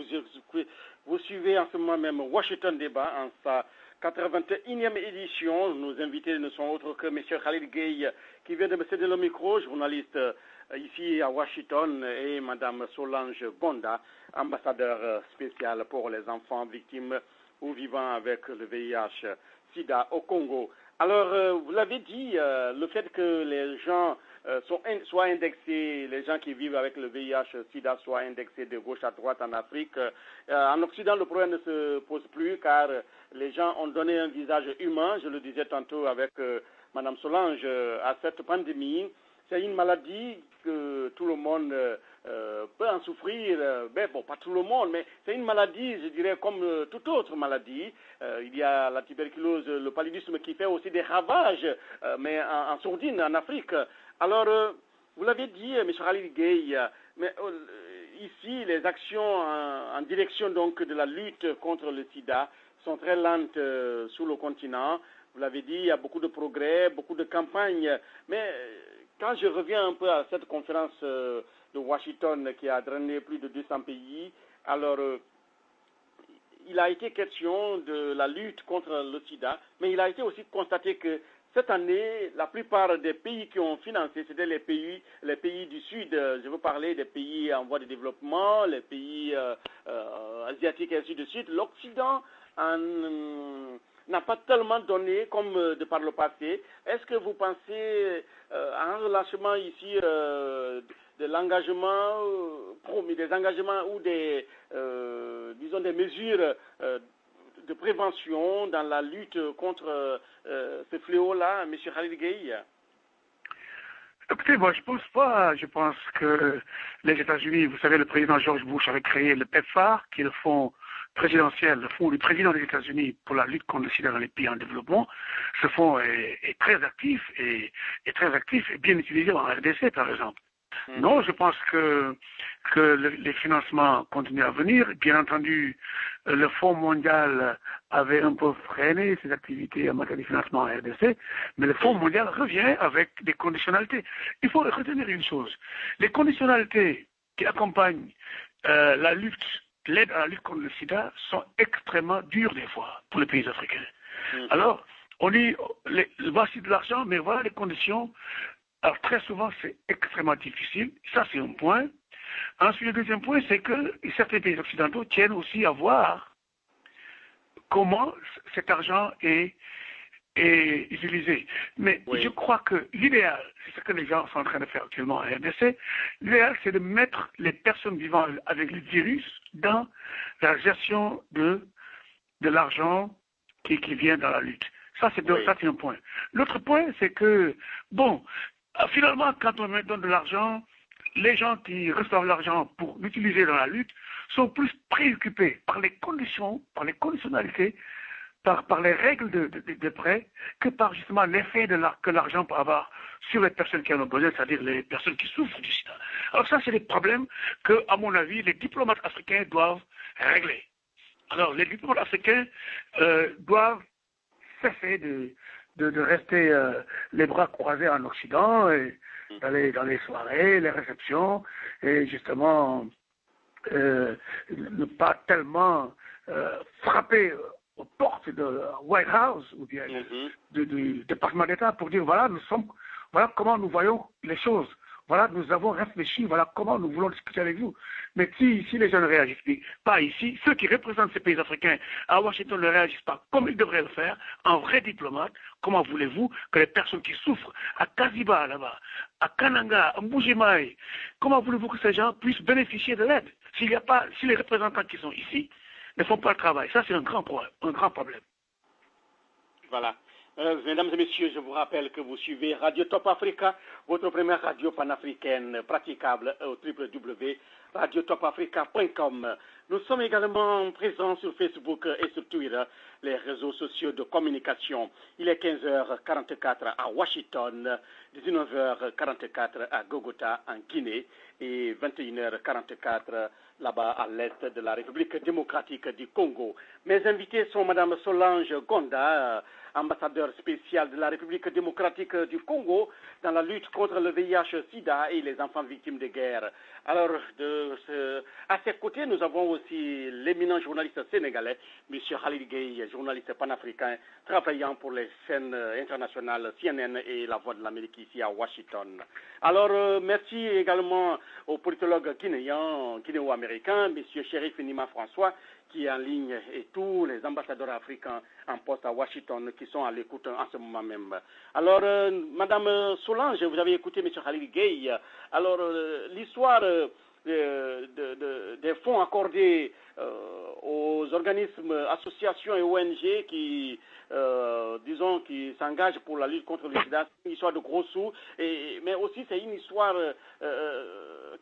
vous suivez en ce moment même Washington Débat en sa 81e édition. Nos invités ne sont autres que M. Khalil Gueye qui vient de me céder le micro, journaliste ici à Washington, et Mme Solange Bonda, ambassadeur spécial pour les enfants victimes ou vivant avec le VIH-Sida au Congo. Alors, vous l'avez dit, le fait que les gens soient indexés, les gens qui vivent avec le VIH-Sida soient indexés de gauche à droite en Afrique. En Occident, le problème ne se pose plus car les gens ont donné un visage humain, je le disais tantôt avec Mme Solange, à cette pandémie. C'est une maladie que tout le monde peut en souffrir. Bon, pas tout le monde, mais c'est une maladie, je dirais, comme toute autre maladie. Il y a la tuberculose, le paludisme qui fait aussi des ravages, mais en sourdine en Afrique. Alors, vous l'avez dit, M. Khalil Gueye, mais ici, les actions en direction donc de la lutte contre le sida sont très lentes sur le continent. Vous l'avez dit, il y a beaucoup de progrès, beaucoup de campagnes, mais quand je reviens un peu à cette conférence de Washington qui a drainé plus de 200 pays, alors il a été question de la lutte contre le sida, mais il a été aussi constaté que cette année, la plupart des pays qui ont financé, c'était les pays du Sud. Je veux parler des pays en voie de développement, les pays asiatiques et ainsi de suite. L'Occident n'a pas tellement donné comme de par le passé. Est-ce que vous pensez à un relâchement ici de l'engagement promis, des engagements ou des mesures de prévention dans la lutte contre ce fléau-là, M. Khalil Gueye? Écoutez, moi, je pense pas. Je pense que les États-Unis, vous savez, le président George Bush avait créé le PEPFAR, qui est le fonds présidentiel, le fonds du président des États-Unis pour la lutte contre le sida dans les pays en développement. Ce fonds est très actif et bien utilisé en RDC, par exemple. Non, je pense que les financements continuent à venir. Bien entendu, le Fonds mondial avait un peu freiné ses activités en matière de financement en RDC, mais le Fonds mondial revient avec des conditionnalités. Il faut retenir une chose. Les conditionnalités qui accompagnent l'aide à la lutte contre le sida sont extrêmement dures des fois pour les pays africains. Alors, on dit, voici de l'argent, mais voilà les conditions. Alors, très souvent, c'est extrêmement difficile. Ça, c'est un point. Ensuite, le deuxième point, c'est que certains pays occidentaux tiennent aussi à voir comment cet argent est et utilisé. Mais je crois que l'idéal, c'est ce que les gens sont en train de faire actuellement à RDC, l'idéal c'est de mettre les personnes vivant avec le virus dans la gestion de l'argent qui vient dans la lutte. Ça, c'est un point. L'autre point, c'est que, finalement, quand on donne de l'argent, les gens qui reçoivent l'argent pour l'utiliser dans la lutte sont plus préoccupés par les conditions, par les conditionnalités, par les règles de prêt, que par justement l'effet que l'argent peut avoir sur les personnes qui en ont besoin, c'est-à-dire les personnes qui souffrent du sida. Alors ça, c'est des problèmes que, à mon avis, les diplomates africains doivent régler. Alors, les diplomates africains doivent cesser de rester les bras croisés en Occident et d'aller dans les soirées, les réceptions, et justement ne pas tellement frapper aux portes de White House ou bien du département d'État pour dire voilà comment nous voyons les choses. Voilà, nous avons réfléchi, voilà comment nous voulons discuter avec vous. Mais si les gens ne réagissent pas ici, ceux qui représentent ces pays africains à Washington ne réagissent pas comme ils devraient le faire, en vrai diplomate, comment voulez-vous que les personnes qui souffrent à Kaziba là-bas, à Kananga, à Mbujimaï, comment voulez-vous que ces gens puissent bénéficier de l'aide si les représentants qui sont ici ne font pas le travail? Ça, c'est un grand problème. Voilà. Mesdames et messieurs, je vous rappelle que vous suivez Radio Top Africa, votre première radio panafricaine praticable au www.radiotopafrica.com. Nous sommes également présents sur Facebook et sur Twitter, les réseaux sociaux de communication. Il est 15h44 à Washington, 19h44 à Bogota en Guinée et 21h44 là-bas à l'est de la République démocratique du Congo. Mes invités sont Mme Solange Gonda, ambassadeur spécial de la République démocratique du Congo dans la lutte contre le VIH-Sida et les enfants victimes de guerre. Alors, à ses côtés, nous avons aussi l'éminent journaliste sénégalais, M. Khalil Gueye, journaliste panafricain, travaillant pour les chaînes internationales CNN et La Voix de l'Amérique ici à Washington. Alors, merci également au politologue guinéo-américain, M. Chérif Nima François, qui est en ligne, et tous les ambassadeurs africains en poste à Washington qui sont à l'écoute en ce moment même. Alors, Madame Solange, vous avez écouté M. Khalil Gueye. Alors, l'histoire des fonds accordés aux organismes, associations et ONG qui s'engagent pour la lutte contre le sida, c'est une histoire de gros sous, mais aussi c'est une histoire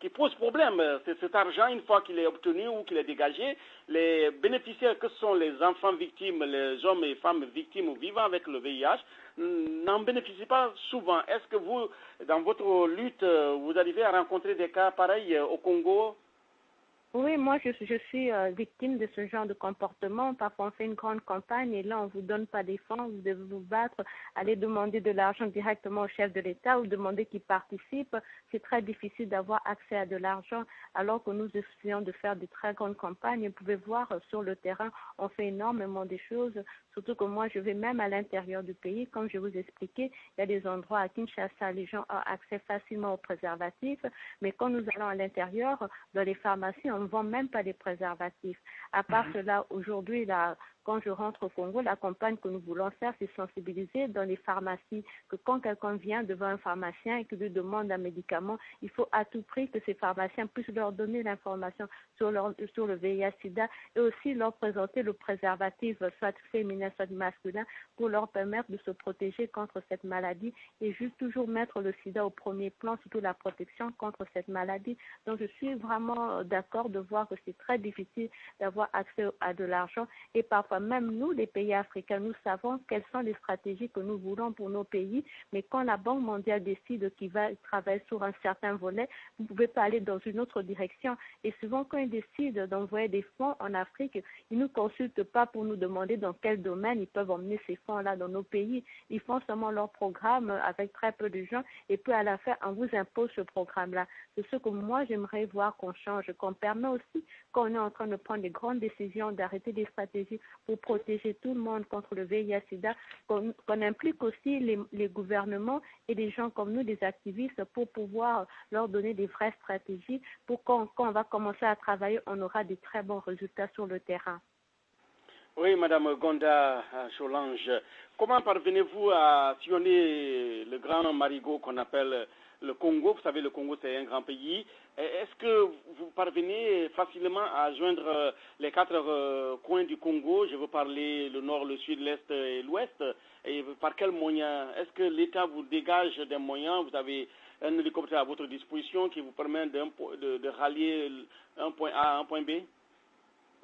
qui pose problème. Cet argent, une fois qu'il est obtenu ou qu'il est dégagé, les bénéficiaires que sont les enfants victimes, les hommes et femmes victimes ou vivant avec le VIH, n'en bénéficient pas souvent. Est-ce que vous, dans votre lutte, vous arrivez à rencontrer des cas pareils au Congo? Oui, moi je suis victime de ce genre de comportement. Parfois on fait une grande campagne et là on vous donne pas des fonds, vous devez vous battre, aller demander de l'argent directement au chef de l'État ou demander qu'il participe. C'est très difficile d'avoir accès à de l'argent alors que nous essayons de faire de très grandes campagnes. Vous pouvez voir sur le terrain, on fait énormément de choses, surtout que moi je vais même à l'intérieur du pays. Comme je vous expliquais, il y a des endroits à Kinshasa, les gens ont accès facilement aux préservatifs, mais quand nous allons à l'intérieur, dans les pharmacies, on ne vend même pas des préservatifs. À part cela, aujourd'hui, quand je rentre au Congo, la campagne que nous voulons faire, c'est sensibiliser dans les pharmacies que quand quelqu'un vient devant un pharmacien et qu'il lui demande un médicament, il faut à tout prix que ces pharmaciens puissent leur donner l'information sur le VIH-Sida et aussi leur présenter le préservatif, soit féminin, soit masculin, pour leur permettre de se protéger contre cette maladie et juste toujours mettre le sida au premier plan, surtout la protection contre cette maladie. Donc je suis vraiment d'accord de voir que c'est très difficile d'avoir accès à de l'argent et parfois même nous, les pays africains, nous savons quelles sont les stratégies que nous voulons pour nos pays, mais quand la Banque mondiale décide qu'il va travailler sur un certain volet, vous ne pouvez pas aller dans une autre direction. Et souvent, quand ils décident d'envoyer des fonds en Afrique, ils ne nous consultent pas pour nous demander dans quel domaine ils peuvent emmener ces fonds-là dans nos pays. Ils font seulement leur programme avec très peu de gens et puis à la fin, on vous impose ce programme-là. C'est ce que moi, j'aimerais voir qu'on change, qu'on permet aussi, quand on est en train de prendre des grandes décisions, d'arrêter des stratégies pour protéger tout le monde contre le VIH-Sida, qu'on implique aussi les gouvernements et des gens comme nous, des activistes, pour pouvoir leur donner des vraies stratégies pour quand on va commencer à travailler, on aura des très bons résultats sur le terrain. Oui, Madame Gonda Solange, comment parvenez-vous à sillonner le grand marigot qu'on appelle le Congo? Vous savez, le Congo, c'est un grand pays. Est-ce que vous parvenez facilement à joindre les quatre coins du Congo? Je veux parler le nord, le sud, l'est et l'ouest. Et par quels moyens? Est-ce que l'État vous dégage des moyens? Vous avez un hélicoptère à votre disposition qui vous permet de rallier un point A à un point B?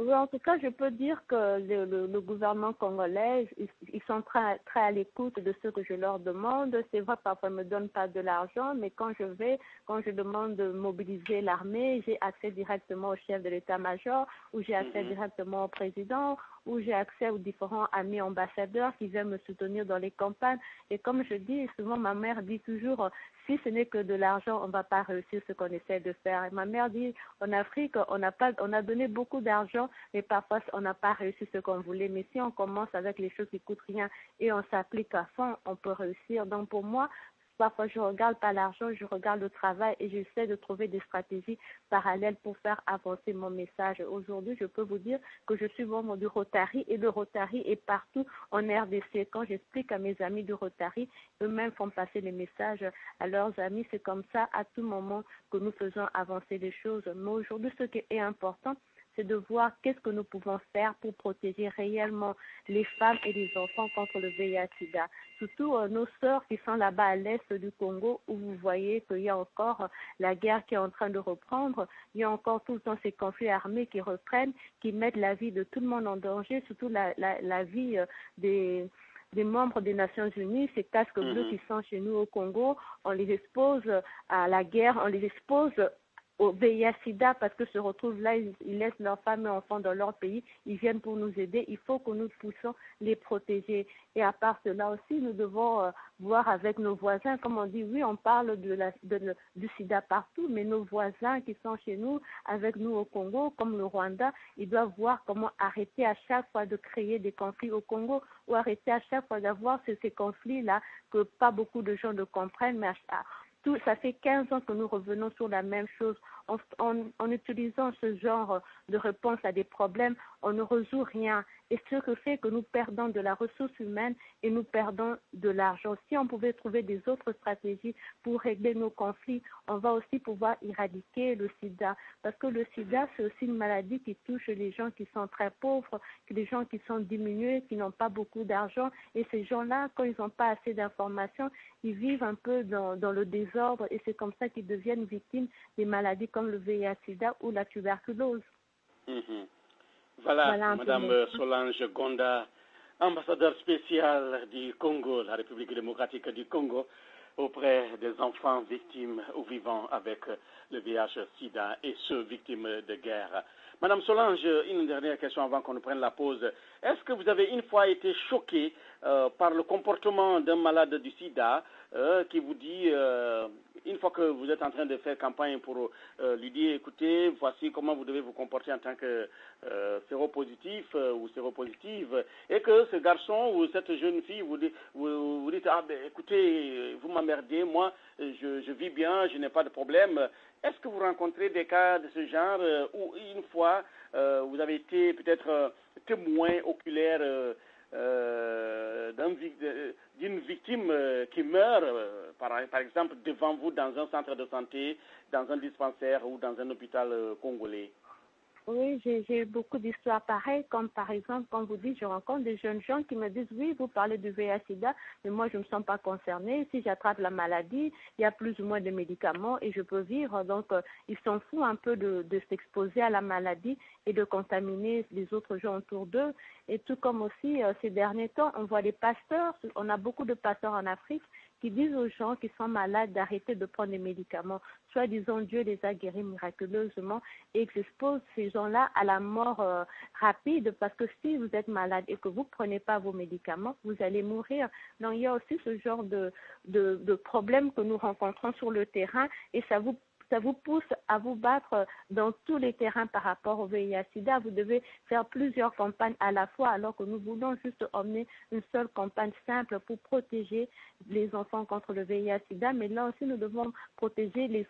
Oui, en tout cas, je peux dire que le gouvernement congolais, ils sont très à l'écoute de ce que je leur demande. C'est vrai, parfois, ils ne me donnent pas de l'argent, mais quand je demande de mobiliser l'armée, j'ai accès directement au chef de l'état-major, ou j'ai accès directement au président, où j'ai accès aux différents amis ambassadeurs qui viennent me soutenir dans les campagnes. Et comme je dis, souvent ma mère dit toujours, si ce n'est que de l'argent, on ne va pas réussir ce qu'on essaie de faire. Et ma mère dit, en Afrique, on a donné beaucoup d'argent, mais parfois on n'a pas réussi ce qu'on voulait. Mais si on commence avec les choses qui coûtent rien et on s'applique à fond, on peut réussir. Donc pour moi, parfois, je ne regarde pas l'argent, je regarde le travail et j'essaie de trouver des stratégies parallèles pour faire avancer mon message. Aujourd'hui, je peux vous dire que je suis membre du Rotary et le Rotary est partout en RDC. Quand j'explique à mes amis du Rotary, eux-mêmes font passer les messages à leurs amis. C'est comme ça, à tout moment, que nous faisons avancer les choses. Mais aujourd'hui, ce qui est important, c'est de voir qu'est-ce que nous pouvons faire pour protéger réellement les femmes et les enfants contre le VIH-Sida. Surtout nos sœurs qui sont là-bas à l'est du Congo, où vous voyez qu'il y a encore la guerre qui est en train de reprendre, il y a encore tout le temps ces conflits armés qui reprennent, qui mettent la vie de tout le monde en danger, surtout la vie des membres des Nations Unies, ces casques bleus qui sont chez nous au Congo, on les expose à la guerre, on les expose au VIH-Sida parce que se retrouvent là, ils laissent leurs femmes et enfants dans leur pays, ils viennent pour nous aider, il faut que nous puissions les protéger. Et à part cela aussi, nous devons voir avec nos voisins, comme on dit, oui, on parle du sida partout, mais nos voisins qui sont chez nous, avec nous au Congo, comme le Rwanda, ils doivent voir comment arrêter à chaque fois de créer des conflits au Congo ou arrêter à chaque fois d'avoir ces conflits-là que pas beaucoup de gens ne comprennent, mais ça fait 15 ans que nous revenons sur la même chose. En utilisant ce genre de réponse à des problèmes, on ne résout rien. Et ce que fait que nous perdons de la ressource humaine et nous perdons de l'argent. Si on pouvait trouver des autres stratégies pour régler nos conflits, on va aussi pouvoir éradiquer le sida. Parce que le sida, c'est aussi une maladie qui touche les gens qui sont très pauvres, les gens qui sont diminués, qui n'ont pas beaucoup d'argent. Et ces gens-là, quand ils n'ont pas assez d'informations, ils vivent un peu dans le désordre et c'est comme ça qu'ils deviennent victimes des maladies comme le VIH-Sida ou la tuberculose. Voilà, Madame Solange Gonda, ambassadeur spécial du Congo, la République démocratique du Congo, auprès des enfants victimes ou vivant avec le VIH-Sida et ceux victimes de guerre. Madame Solange, une dernière question avant qu'on ne prenne la pause. Est-ce que vous avez une fois été choquée par le comportement d'un malade du sida qui vous dit, une fois que vous êtes en train de faire campagne pour lui dire, écoutez, voici comment vous devez vous comporter en tant que séropositif ou séropositive, et que ce garçon ou cette jeune fille vous dites, ah ben écoutez, vous m'emmerdez, moi je vis bien, je n'ai pas de problème. Est-ce que vous rencontrez des cas de ce genre où une fois vous avez été peut-être témoin oculaire d'une victime qui meurt, par exemple, devant vous dans un centre de santé, dans un dispensaire ou dans un hôpital congolais? Oui, j'ai beaucoup d'histoires pareilles, comme par exemple, quand vous dites, je rencontre des jeunes gens qui me disent, oui, vous parlez du VIH-Sida, mais moi, je ne me sens pas concernée. Si j'attrape la maladie, il y a plus ou moins de médicaments et je peux vivre. Donc, ils s'en foutent un peu de s'exposer à la maladie et de contaminer les autres gens autour d'eux. Et tout comme aussi, ces derniers temps, on voit des pasteurs, on a beaucoup de pasteurs en Afrique qui disent aux gens qui sont malades d'arrêter de prendre des médicaments. Soit disons Dieu les a guéris miraculeusement et ils exposent ces gens-là à la mort rapide parce que si vous êtes malade et que vous ne prenez pas vos médicaments, vous allez mourir. Donc il y a aussi ce genre de problème que nous rencontrons sur le terrain et ça vous ça vous pousse à vous battre dans tous les terrains par rapport au VIH/SIDA. Vous devez faire plusieurs campagnes à la fois, alors que nous voulons juste emmener une seule campagne simple pour protéger les enfants contre le VIH/SIDA. Mais là aussi, nous devons protéger les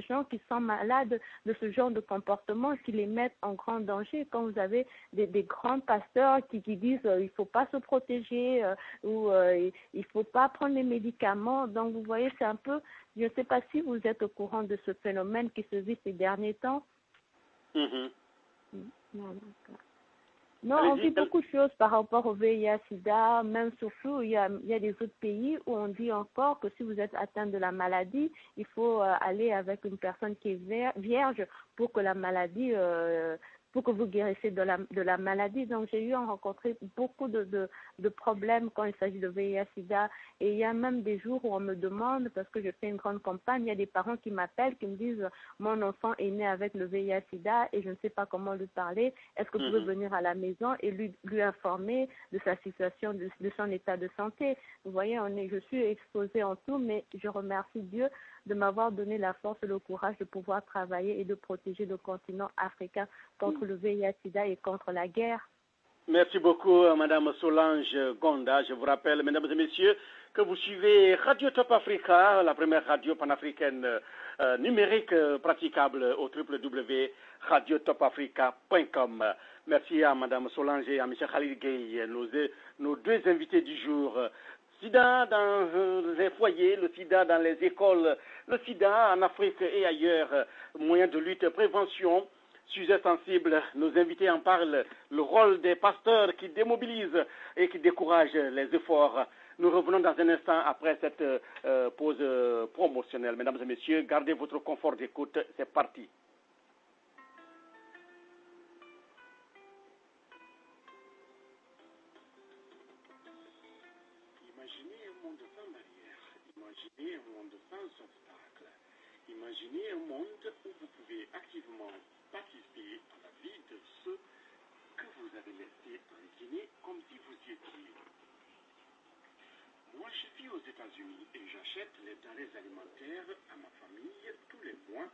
gens qui sont malades de ce genre de comportement, qui les mettent en grand danger. Quand vous avez des grands pasteurs qui disent il ne faut pas se protéger ou il ne faut pas prendre les médicaments. Donc, vous voyez, c'est un peu, je ne sais pas si vous êtes au courant de ce phénomène qui se vit ces derniers temps. Non, on dit beaucoup de choses par rapport au VIH/SIDA, même surtout, il y a des autres pays où on dit encore que si vous êtes atteint de la maladie, il faut aller avec une personne qui est vierge pour que la maladie, pour que vous guérissiez de la maladie. Donc, j'ai eu à rencontrer beaucoup de problèmes quand il s'agit de VIH/SIDA. Et il y a même des jours où on me demande, parce que je fais une grande campagne, il y a des parents qui m'appellent, qui me disent « Mon enfant est né avec le VIH/SIDA et je ne sais pas comment lui parler. Est-ce que vous pouvez venir à la maison et lui informer de sa situation, de son état de santé ?» Vous voyez, je suis exposée en tout, mais je remercie Dieu de m'avoir donné la force et le courage de pouvoir travailler et de protéger le continent africain contre le VIH/SIDA et contre la guerre. Merci beaucoup, Madame Solange Gonda. Je vous rappelle, mesdames et messieurs, que vous suivez Radio Top Africa, la première radio panafricaine numérique praticable au www.radiotopafrica.com. Merci à Madame Solange et à M. Khalid Gueye, nos deux invités du jour. Sida dans les foyers, le sida dans les écoles, le sida en Afrique et ailleurs, moyens de lutte, prévention, sujet sensible. Nos invités en parlent, le rôle des pasteurs qui démobilisent et qui découragent les efforts. Nous revenons dans un instant après cette pause promotionnelle. Mesdames et messieurs, gardez votre confort d'écoute, c'est parti. Imaginez un monde sans barrières, imaginez un monde sans obstacles, imaginez un monde où vous pouvez activement participer à la vie de ceux que vous avez laissés en Guinée comme si vous y étiez. Moi, je vis aux États-Unis et j'achète les denrées alimentaires à ma famille tous les mois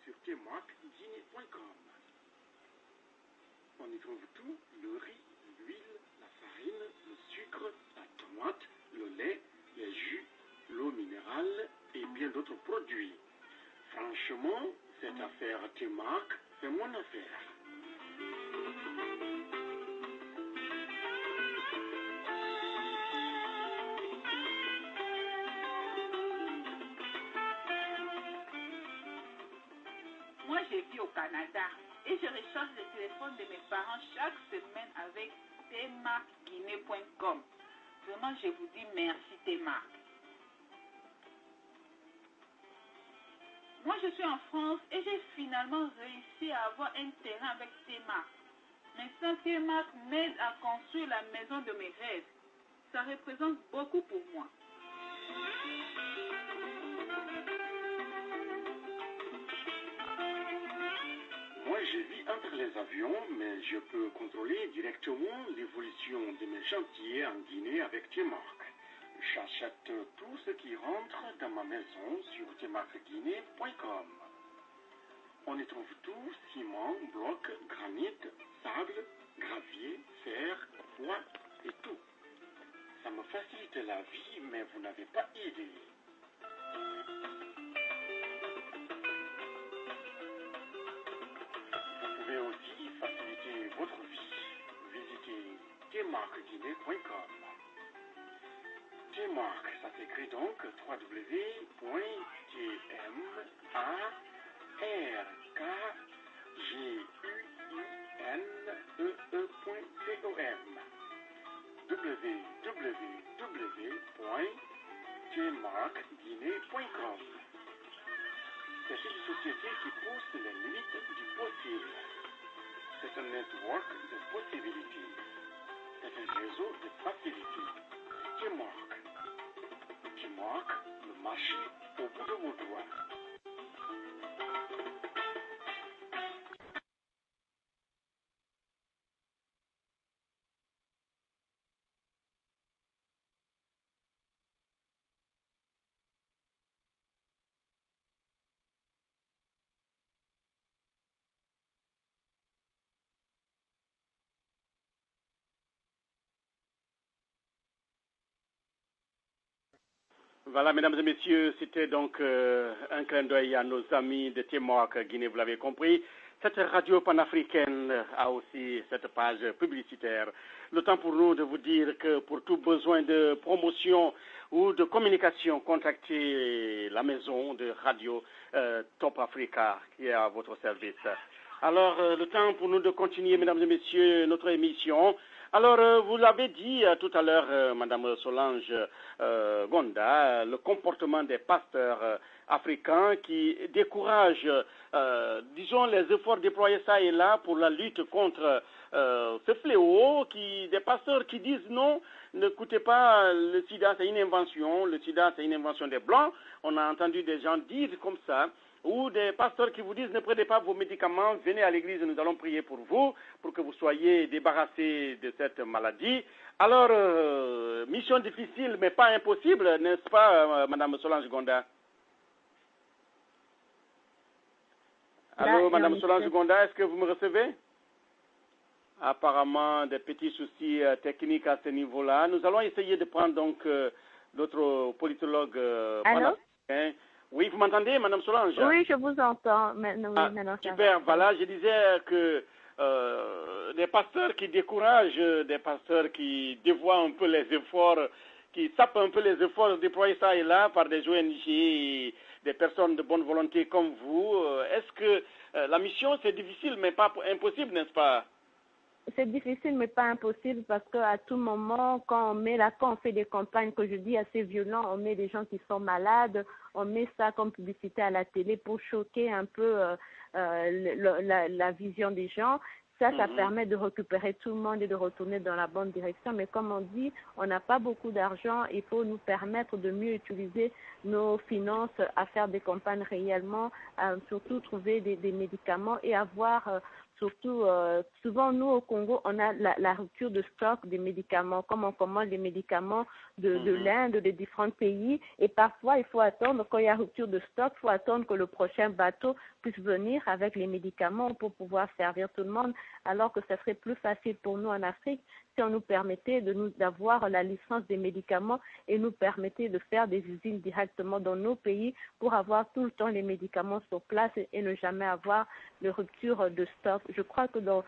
sur tmarkguinée.com. On y trouve tout, le riz, l'huile, la farine, le sucre, la tomate, le lait, les jus, l'eau minérale et bien d'autres produits. Franchement, cette affaire T-Mark, c'est mon affaire. Moi, je vis au Canada et je recharge le téléphone de mes parents chaque semaine avec tmarkguinée.com. Vraiment, je vous dis merci T-Mark. Moi, je suis en France et j'ai finalement réussi à avoir un terrain avec T-Mark. Maintenant, T-Mark m'aide à construire la maison de mes rêves. Ça représente beaucoup pour moi. Moi, je vis entre les avions, mais je peux contrôler directement l'évolution de mes chantiers en Guinée avec T-Mark. J'achète tout ce qui rentre dans ma maison sur tmarkguinée.com. On y trouve tout, ciment, bloc, granit, sable, gravier, fer, bois et tout. Ça me facilite la vie, mais vous n'avez pas idée. Vous pouvez aussi faciliter votre vie. Visitez tmarkguinée.com. T-Mark, ça s'écrit donc www.tmarkguinee.com www.tmarkguinee.com. C'est une société qui pousse les limites du possible. C'est un network de possibilités. C'est un réseau de facilité. T-Mark. T-Mark, le marché au bout de vos doigts. Voilà, mesdames et messieurs, c'était donc un clin d'œil à nos amis de Timor, Guinée, vous l'avez compris. Cette radio panafricaine a aussi cette page publicitaire. Le temps pour nous de vous dire que pour tout besoin de promotion ou de communication, contactez la maison de radio Top Africa qui est à votre service. Alors, le temps pour nous de continuer, mesdames et messieurs, notre émission. Alors, vous l'avez dit tout à l'heure, Madame Solange Gonda, le comportement des pasteurs africains qui découragent, disons, les efforts déployés ça et là pour la lutte contre ce fléau, des pasteurs qui disent non, n'écoutez pas, le sida c'est une invention, le sida c'est une invention des Blancs. On a entendu des gens dire comme ça. Ou des pasteurs qui vous disent ne prenez pas vos médicaments, venez à l'église, nous allons prier pour vous, pour que vous soyez débarrassés de cette maladie. Alors, mission difficile, mais pas impossible, n'est-ce pas, Madame Solange Gonda? Allô, Madame Solange Gonda, est-ce que vous me recevez? Apparemment, des petits soucis techniques à ce niveau-là. Nous allons essayer de prendre donc notre politologue panafricain. Oui, vous m'entendez, Madame Solange? Oui, je vous entends. Maintenant, super, voilà, je disais que des pasteurs qui découragent, des pasteurs qui dévoient un peu les efforts, qui sapent un peu les efforts déployés ça et là par des ONG, des personnes de bonne volonté comme vous. Est-ce que la mission, c'est difficile, mais pas impossible, n'est-ce pas? C'est difficile, mais pas impossible, parce qu'à tout moment, quand on fait des campagnes, que je dis assez violentes, on met des gens qui sont malades, on met ça comme publicité à la télé pour choquer un peu la vision des gens. Ça permet de récupérer tout le monde et de retourner dans la bonne direction. Mais comme on dit, on n'a pas beaucoup d'argent. Il faut nous permettre de mieux utiliser nos finances à faire des campagnes réellement, surtout trouver des médicaments et avoir... Surtout, souvent, nous, au Congo, on a la rupture de stock des médicaments, comme on commande les médicaments de l'Inde, des différents pays. Et parfois, il faut attendre, quand il y a rupture de stock, il faut attendre que le prochain bateau puisse venir avec les médicaments pour pouvoir servir tout le monde, alors que ça serait plus facile pour nous en Afrique si on nous permettait d'avoir la licence des médicaments et nous permettait de faire des usines directement dans nos pays pour avoir tout le temps les médicaments sur place et ne jamais avoir de rupture de stock. Je crois que dans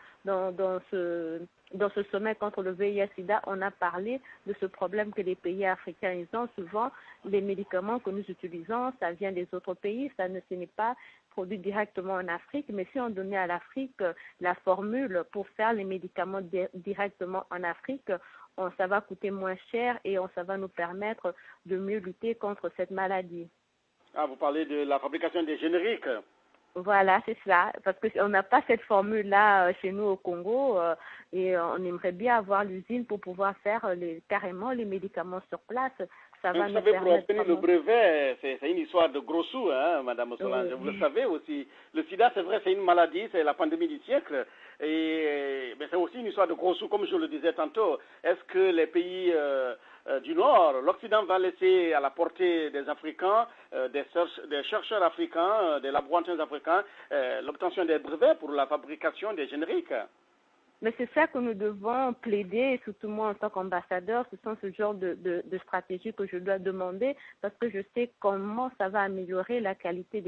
ce sommet contre le VIH-Sida, on a parlé de ce problème que les pays africains ils ont. Souvent, les médicaments que nous utilisons, ça vient des autres pays, ce n'est pas produit directement en Afrique, mais si on donnait à l'Afrique la formule pour faire les médicaments directement en Afrique, ça va coûter moins cher et ça va nous permettre de mieux lutter contre cette maladie. Ah, vous parlez de la fabrication des génériques. Voilà, c'est ça, parce qu'on n'a pas cette formule-là chez nous au Congo et on aimerait bien avoir l'usine pour pouvoir faire carrément les médicaments sur place. Ça va vous savez, pour obtenir le brevet, c'est une histoire de gros sous, hein, Madame Solange. Vous le savez aussi. Le sida, c'est vrai, c'est une maladie, c'est la pandémie du siècle. Mais c'est aussi une histoire de gros sous, comme je le disais tantôt. Est-ce que les pays du Nord, l'Occident va laisser à la portée des Africains, des chercheurs africains, des laboratoires africains, l'obtention des brevets pour la fabrication des génériques? Mais c'est ça que nous devons plaider, surtout moi en tant qu'ambassadeur, ce sont ce genre de stratégies que je dois demander parce que je sais comment ça va améliorer la qualité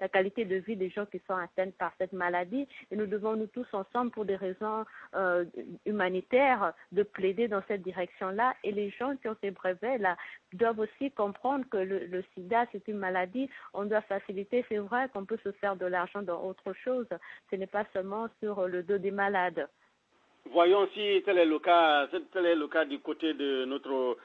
la qualité de vie des gens qui sont atteints par cette maladie. Et nous devons nous tous ensemble, pour des raisons humanitaires, de plaider dans cette direction-là. Et les gens qui ont ces brevets-là doivent aussi comprendre que le sida, c'est une maladie. On doit faciliter. C'est vrai qu'on peut se faire de l'argent dans autre chose. Ce n'est pas seulement sur le dos des malades. Voyons si tel est le cas du côté de notre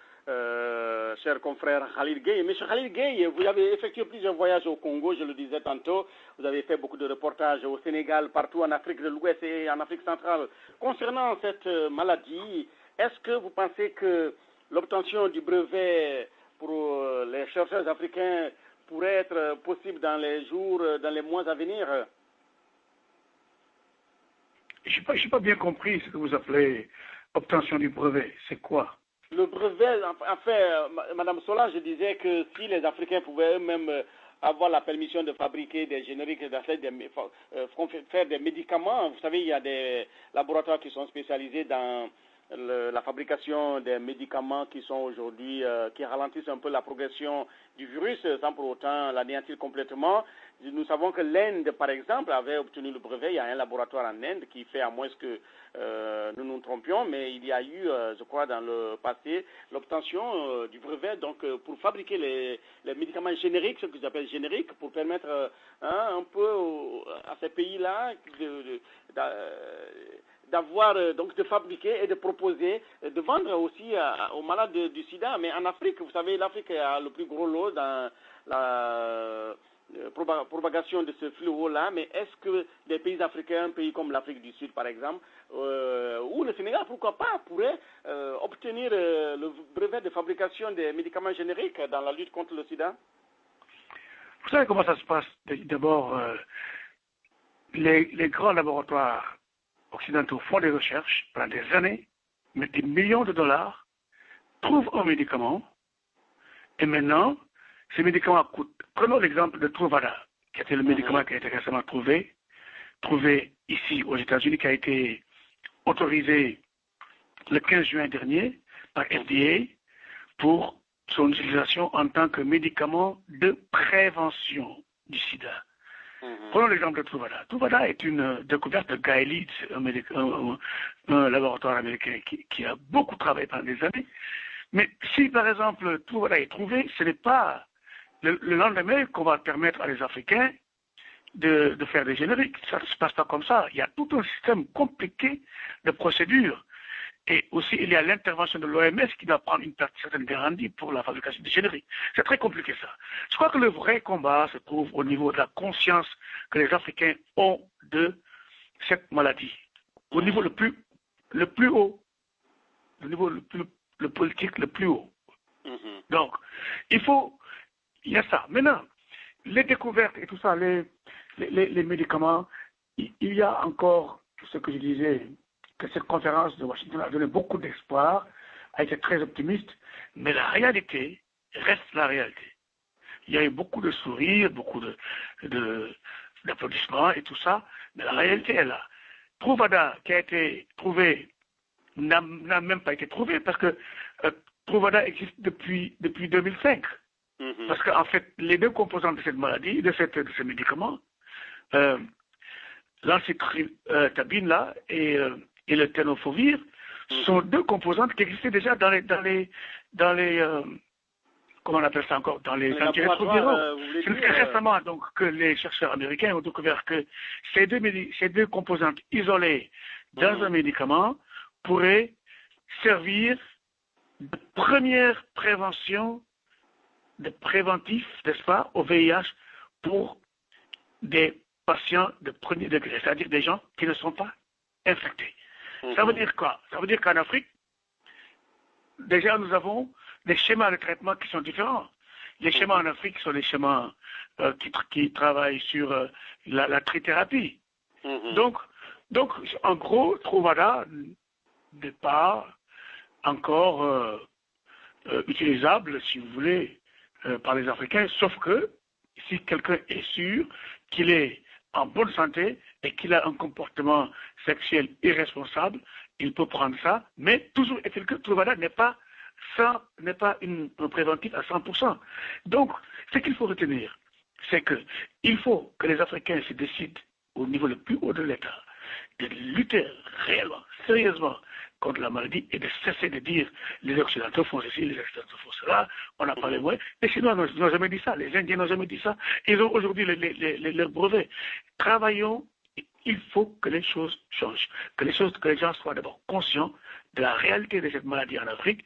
cher confrère Khalil Gueye. Monsieur Khalil Gueye, vous avez effectué plusieurs voyages au Congo, je le disais tantôt. Vous avez fait beaucoup de reportages au Sénégal, partout en Afrique de l'Ouest et en Afrique centrale. Concernant cette maladie, est-ce que vous pensez que l'obtention du brevet pour les chercheurs africains pourrait être possible dans les mois à venir? Je n'ai pas bien compris ce que vous appelez obtention du brevet. C'est quoi? Le brevet, en fait, Madame Solange, je disais que si les Africains pouvaient eux-mêmes avoir la permission de fabriquer des génériques, faire des médicaments, vous savez, il y a des laboratoires qui sont spécialisés dans la fabrication des médicaments qui sont aujourd'hui, qui ralentissent un peu la progression du virus sans pour autant l'anéantir complètement. Nous savons que l'Inde, par exemple, avait obtenu le brevet. Il y a un laboratoire en Inde qui fait à moins que nous nous trompions, mais il y a eu, je crois, dans le passé, l'obtention du brevet donc pour fabriquer les médicaments génériques, ce que j'appelle génériques, pour permettre un peu à ces pays-là d'avoir donc de fabriquer et de proposer, de vendre aussi aux malades du sida. Mais en Afrique, vous savez, l'Afrique a le plus gros lot dans la propagation de ce fléau-là, mais est-ce que des pays africains, un pays comme l'Afrique du Sud par exemple, ou le Sénégal, pourquoi pas, pourraient obtenir le brevet de fabrication des médicaments génériques dans la lutte contre le sida? Vous savez comment ça se passe? D'abord, les grands laboratoires occidentaux font des recherches pendant des années, mettent des millions de dollars, trouvent un médicament, et maintenant, ces médicaments coûtent. Prenons l'exemple de Truvada, qui était le médicament qui a été récemment trouvé ici aux États-Unis, qui a été autorisé le 15 juin dernier par FDA pour son utilisation en tant que médicament de prévention du sida. Prenons l'exemple de Truvada. Truvada est une découverte de Guy Leeds, un laboratoire américain qui a beaucoup travaillé pendant des années. Mais si, par exemple, Truvada est trouvé, ce n'est pas le lendemain qu'on va permettre à les Africains de faire des génériques. Ça ne se passe pas comme ça. Il y a tout un système compliqué de procédures. Et aussi, il y a l'intervention de l'OMS qui doit prendre une certaine garantie pour la fabrication des génériques. C'est très compliqué, ça. Je crois que le vrai combat se trouve au niveau de la conscience que les Africains ont de cette maladie. Au niveau le plus haut. Au niveau le politique le plus haut. Donc, il y a ça. Maintenant, les découvertes et tout ça, les médicaments, il y a encore ce que je disais, que cette conférence de Washington a donné beaucoup d'espoir, a été très optimiste, mais la réalité reste la réalité. Il y a eu beaucoup de sourires, beaucoup d'applaudissements et tout ça, mais la réalité est là. Truvada, qui a été trouvé, n'a même pas été trouvé parce que Truvada existe depuis 2005. Parce qu'en fait, les deux composantes de cette maladie, de ce médicament, l'ancytabine là et le tenofovir sont deux composantes qui existaient déjà dans les comment on appelle ça encore, dans les antirétroviraux. C'est récemment donc que les chercheurs américains ont découvert que ces deux composantes isolées dans un médicament pourraient servir de première prévention, de préventif, n'est-ce pas, au VIH pour des patients de premier degré, c'est-à-dire des gens qui ne sont pas infectés. Ça veut dire quoi? Ça veut dire qu'en Afrique, déjà nous avons des schémas de traitement qui sont différents. Les schémas en Afrique sont les schémas qui travaillent sur la trithérapie. Donc, en gros, Truvada n'est pas encore utilisable, si vous voulez, par les Africains, sauf que si quelqu'un est sûr qu'il est en bonne santé et qu'il a un comportement sexuel irresponsable, il peut prendre ça, mais toujours est-il que Truvada n'est pas un préventif à 100%. Donc, ce qu'il faut retenir, c'est qu'il faut que les Africains se décident au niveau le plus haut de l'État de lutter réellement, sérieusement contre la maladie et de cesser de dire les Occidentaux font ceci, les Occidentaux font cela, on a parlé moins. Les Chinois n'ont jamais dit ça, les Indiens n'ont jamais dit ça. Ils ont aujourd'hui leurs brevets. Travaillons, il faut que les choses changent, que les gens soient d'abord conscients de la réalité de cette maladie en Afrique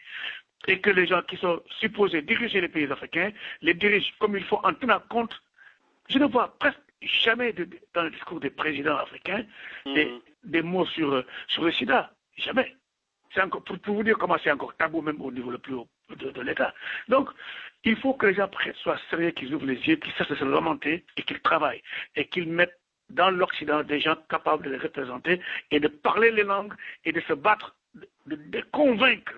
et que les gens qui sont supposés diriger les pays africains les dirigent comme il faut en tenant compte. Je ne vois presque jamais dans le discours des présidents africains des mots sur le sida. Jamais. C'est encore, pour vous dire comment c'est encore tabou même au niveau le plus haut de l'État. Donc, il faut que les gens soient sérieux, qu'ils ouvrent les yeux, qu'ils cessent de se lamenter et qu'ils travaillent et qu'ils mettent dans l'Occident des gens capables de les représenter et de parler les langues et de se battre, de convaincre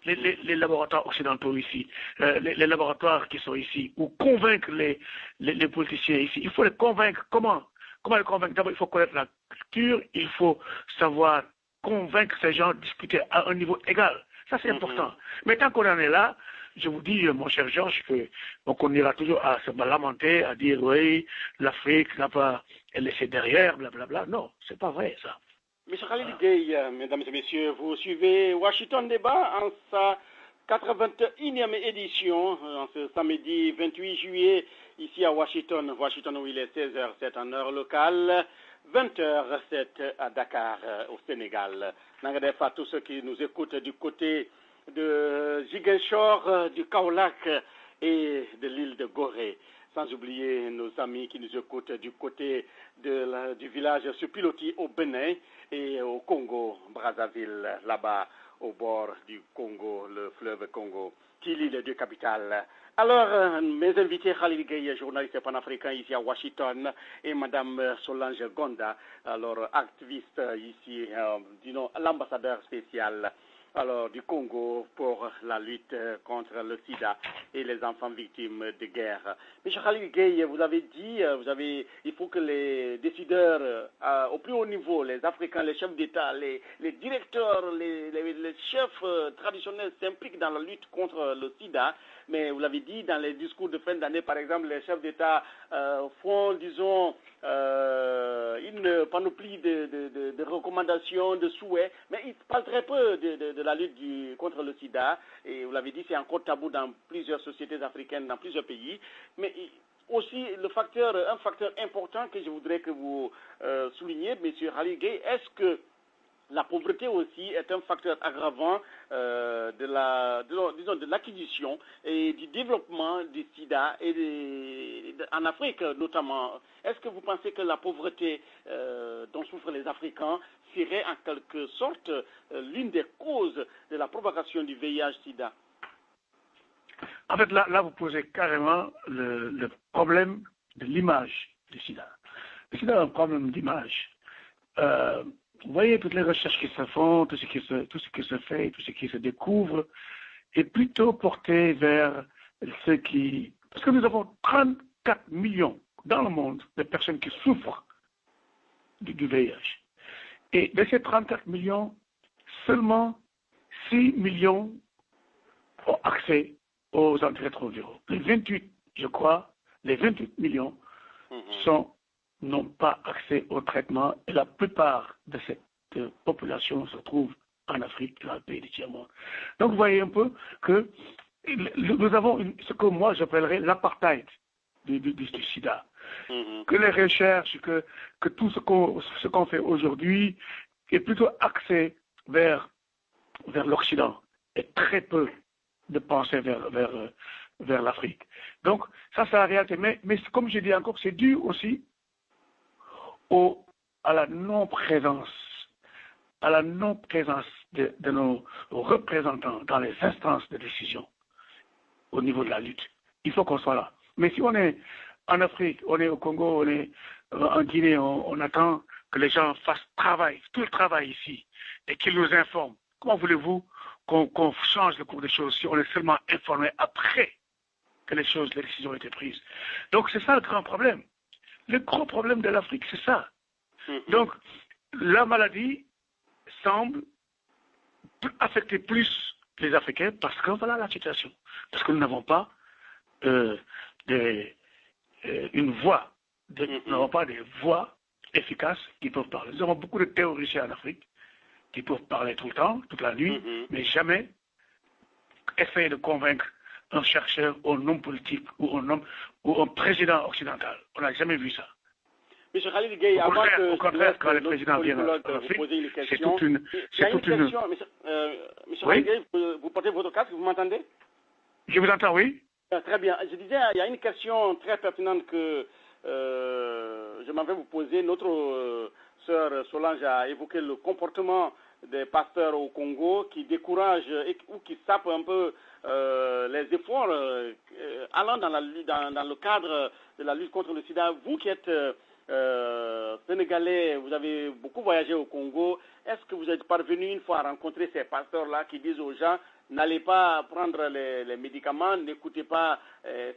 les laboratoires occidentaux ici, les laboratoires qui sont ici, ou convaincre les politiciens ici. Il faut les convaincre. Comment les convaincre? D'abord, il faut connaître la culture, il faut savoir convaincre ces gens de discuter à un niveau égal. Ça, c'est important. Mais tant qu'on en est là, je vous dis, mon cher Georges, qu'on ira toujours à se lamenter, à dire, oui, l'Afrique n'a pas laissé derrière, blablabla. Non, c'est pas vrai, ça. M. Khalil Gueye, mesdames et messieurs, vous suivez Washington Débat en sa 81e édition, en ce samedi 28 juillet, ici à Washington où il est 16h07 en heure locale, 20h07 à Dakar, au Sénégal. Nangadef à tous ceux qui nous écoutent du côté de Ziguinchor, du Kaolack et de l'île de Gorée. Sans oublier nos amis qui nous écoutent du côté du village Supiloti au Bénin et au Congo, Brazzaville, là-bas au bord du Congo, le fleuve Congo, qui lie les deux capitales. Alors, mes invités, Khalil Gueye, journaliste panafricain ici à Washington, et Madame Solange Gonda, alors activiste ici, disons l'ambassadeur spécial du Congo pour la lutte contre le sida et les enfants victimes de guerre. M. Khalil Gueye, vous avez dit, il faut que les décideurs au plus haut niveau, les Africains, les chefs d'État, les directeurs, les chefs traditionnels s'impliquent dans la lutte contre le sida. Mais vous l'avez dit, dans les discours de fin d'année, par exemple, les chefs d'État font, disons, une panoplie de recommandations, de souhaits, mais ils parlent très peu de la lutte contre le sida. Et vous l'avez dit, c'est encore tabou dans plusieurs sociétés africaines, dans plusieurs pays. Mais aussi, un facteur important que je voudrais que vous souligniez, M. Khalil Gueye, est-ce que la pauvreté aussi est un facteur aggravant de l'acquisition et du développement du sida en Afrique notamment. Est-ce que vous pensez que la pauvreté dont souffrent les Africains serait en quelque sorte l'une des causes de la propagation du VIH-sida? En fait, là, vous posez carrément le problème de l'image du sida. Le sida a un problème d'image. Vous voyez, toutes les recherches qui se font, tout ce qui se fait, tout ce qui se découvre, est plutôt porté vers ceux qui... Parce que nous avons 34 millions dans le monde de personnes qui souffrent du VIH. Et de ces 34 millions, seulement 6 millions ont accès aux antirétroviraux. Les 28, je crois, les 28 millions n'ont pas accès au traitement et la plupart de cette population se trouve en Afrique, dans le pays du tiers-monde. Donc vous voyez un peu que nous avons ce que moi j'appellerais l'apartheid du sida. Que les recherches, que tout ce qu'on fait aujourd'hui est plutôt axé vers l'Occident et très peu de pensée vers l'Afrique. Donc ça c'est la réalité. Mais comme je dis encore, c'est dû aussi à la non-présence de nos représentants dans les instances de décision au niveau de la lutte. Il faut qu'on soit là. Mais si on est en Afrique, on est au Congo, on est en Guinée, on attend que les gens fassent tout le travail ici et qu'ils nous informent. Comment voulez-vous qu'on change le cours des choses si on est seulement informé après que les décisions ont été prises? Donc c'est ça le grand problème. Le gros problème de l'Afrique, c'est ça. Donc, la maladie semble affecter plus les Africains parce que voilà la situation. Parce que nous n'avons pas une voix, nous n'avons pas des voix efficaces qui peuvent parler. Nous avons beaucoup de théoriciens en Afrique qui peuvent parler tout le temps, toute la nuit, mais jamais essayer de convaincre un chercheur ou un homme politique ou un président occidental. On n'a jamais vu ça. M. Khalil Gueye, au contraire, quand le président vient en Afrique, c'est toute une... M. Khalil Gueye, vous portez votre casque, vous m'entendez? Je vous entends, oui. Très bien. Je disais, il y a une question très pertinente que je m'en vais vous poser. Notre sœur Solange a évoqué le comportement des pasteurs au Congo qui découragent ou qui sapent un peu les efforts allant dans le cadre de la lutte contre le sida. Vous qui êtes Sénégalais, vous avez beaucoup voyagé au Congo. Est-ce que vous êtes parvenu une fois à rencontrer ces pasteurs-là qui disent aux gens n'allez pas prendre les médicaments, n'écoutez pas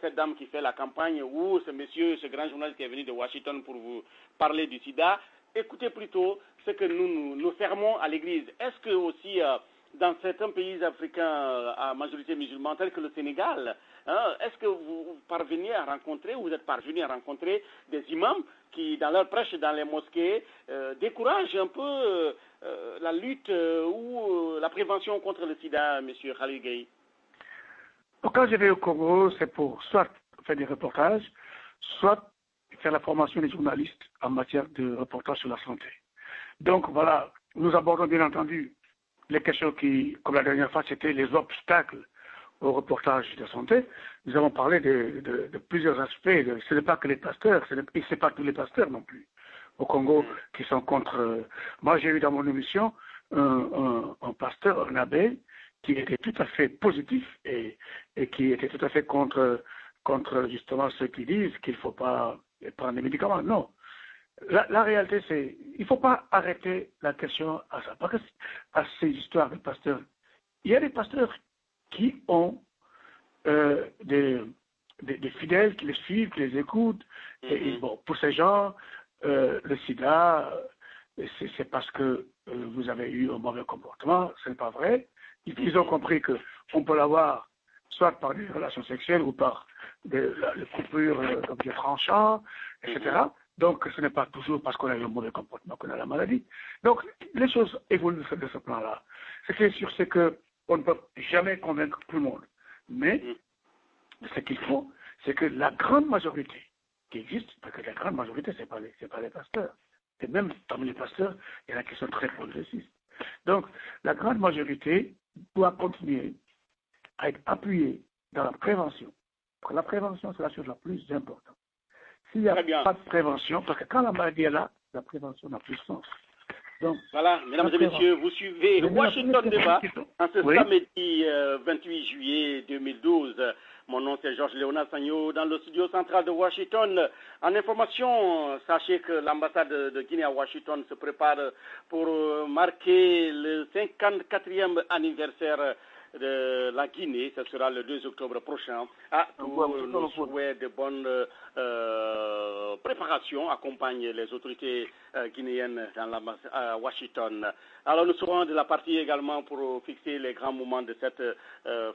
cette dame qui fait la campagne ou ce monsieur, ce grand journaliste qui est venu de Washington pour vous parler du sida? écouter plutôt ce que nous fermons à l'Église. Est-ce que aussi dans certains pays africains à majorité musulmane, tels que le Sénégal, est-ce que vous parvenez à rencontrer, ou vous êtes parvenu à rencontrer des imams qui, dans leur prêche dans les mosquées, découragent un peu la lutte ou la prévention contre le sida, M. Khalil Gueye? Quand je vais au Congo, c'est pour soit faire des reportages, soit faire la formation des journalistes en matière de reportage sur la santé. Donc voilà, nous abordons bien entendu les questions qui, comme la dernière fois, c'était les obstacles au reportage de santé. Nous avons parlé de plusieurs aspects. Ce n'est pas que les pasteurs, ce n'est pas tous les pasteurs non plus au Congo qui sont contre. Moi, j'ai eu dans mon émission un pasteur, un abbé, qui était tout à fait positif et qui était tout à fait contre justement ceux qui disent qu'il ne faut pas prendre des médicaments. Non. La réalité, c'est il ne faut pas arrêter la question à ça. Parce que à ces histoires de pasteurs, il y a des pasteurs qui ont des fidèles qui les suivent, qui les écoutent. Et bon, pour ces gens, le sida, c'est parce que vous avez eu un mauvais comportement. Ce n'est pas vrai. Ils ont compris qu'on peut l'avoir soit par des relations sexuelles ou par des coupures comme des tranchants, etc. Donc, ce n'est pas toujours parce qu'on a eu un mauvais comportement qu'on a la maladie. Donc, les choses évoluent de ce plan-là. Ce qui est sûr, c'est qu'on ne peut jamais convaincre tout le monde. Mais ce qu'il faut, c'est que la grande majorité qui existe, parce que la grande majorité, ce n'est pas les pasteurs. Et même parmi les pasteurs, il y en a qui sont très progressistes. Donc, la grande majorité doit continuer à être appuyée dans la prévention. Parce que la prévention, c'est la chose la plus importante. S'il n'y a pas de prévention, parce que quand la maladie est là, la prévention n'a plus de sens. Donc, voilà, mesdames et messieurs, vous suivez Washington Débat en ce samedi 28 juillet 2012. Mon nom c'est Georges Léonard Sagno dans le studio central de Washington. En information, sachez que l'ambassade de Guinée à Washington se prépare pour marquer le 54e anniversaire de la Guinée. Ce sera le 2 octobre prochain. Nous souhaitons de bonnes préparations, accompagnent les autorités guinéennes à Washington. Alors nous serons de la partie également pour fixer les grands moments de cette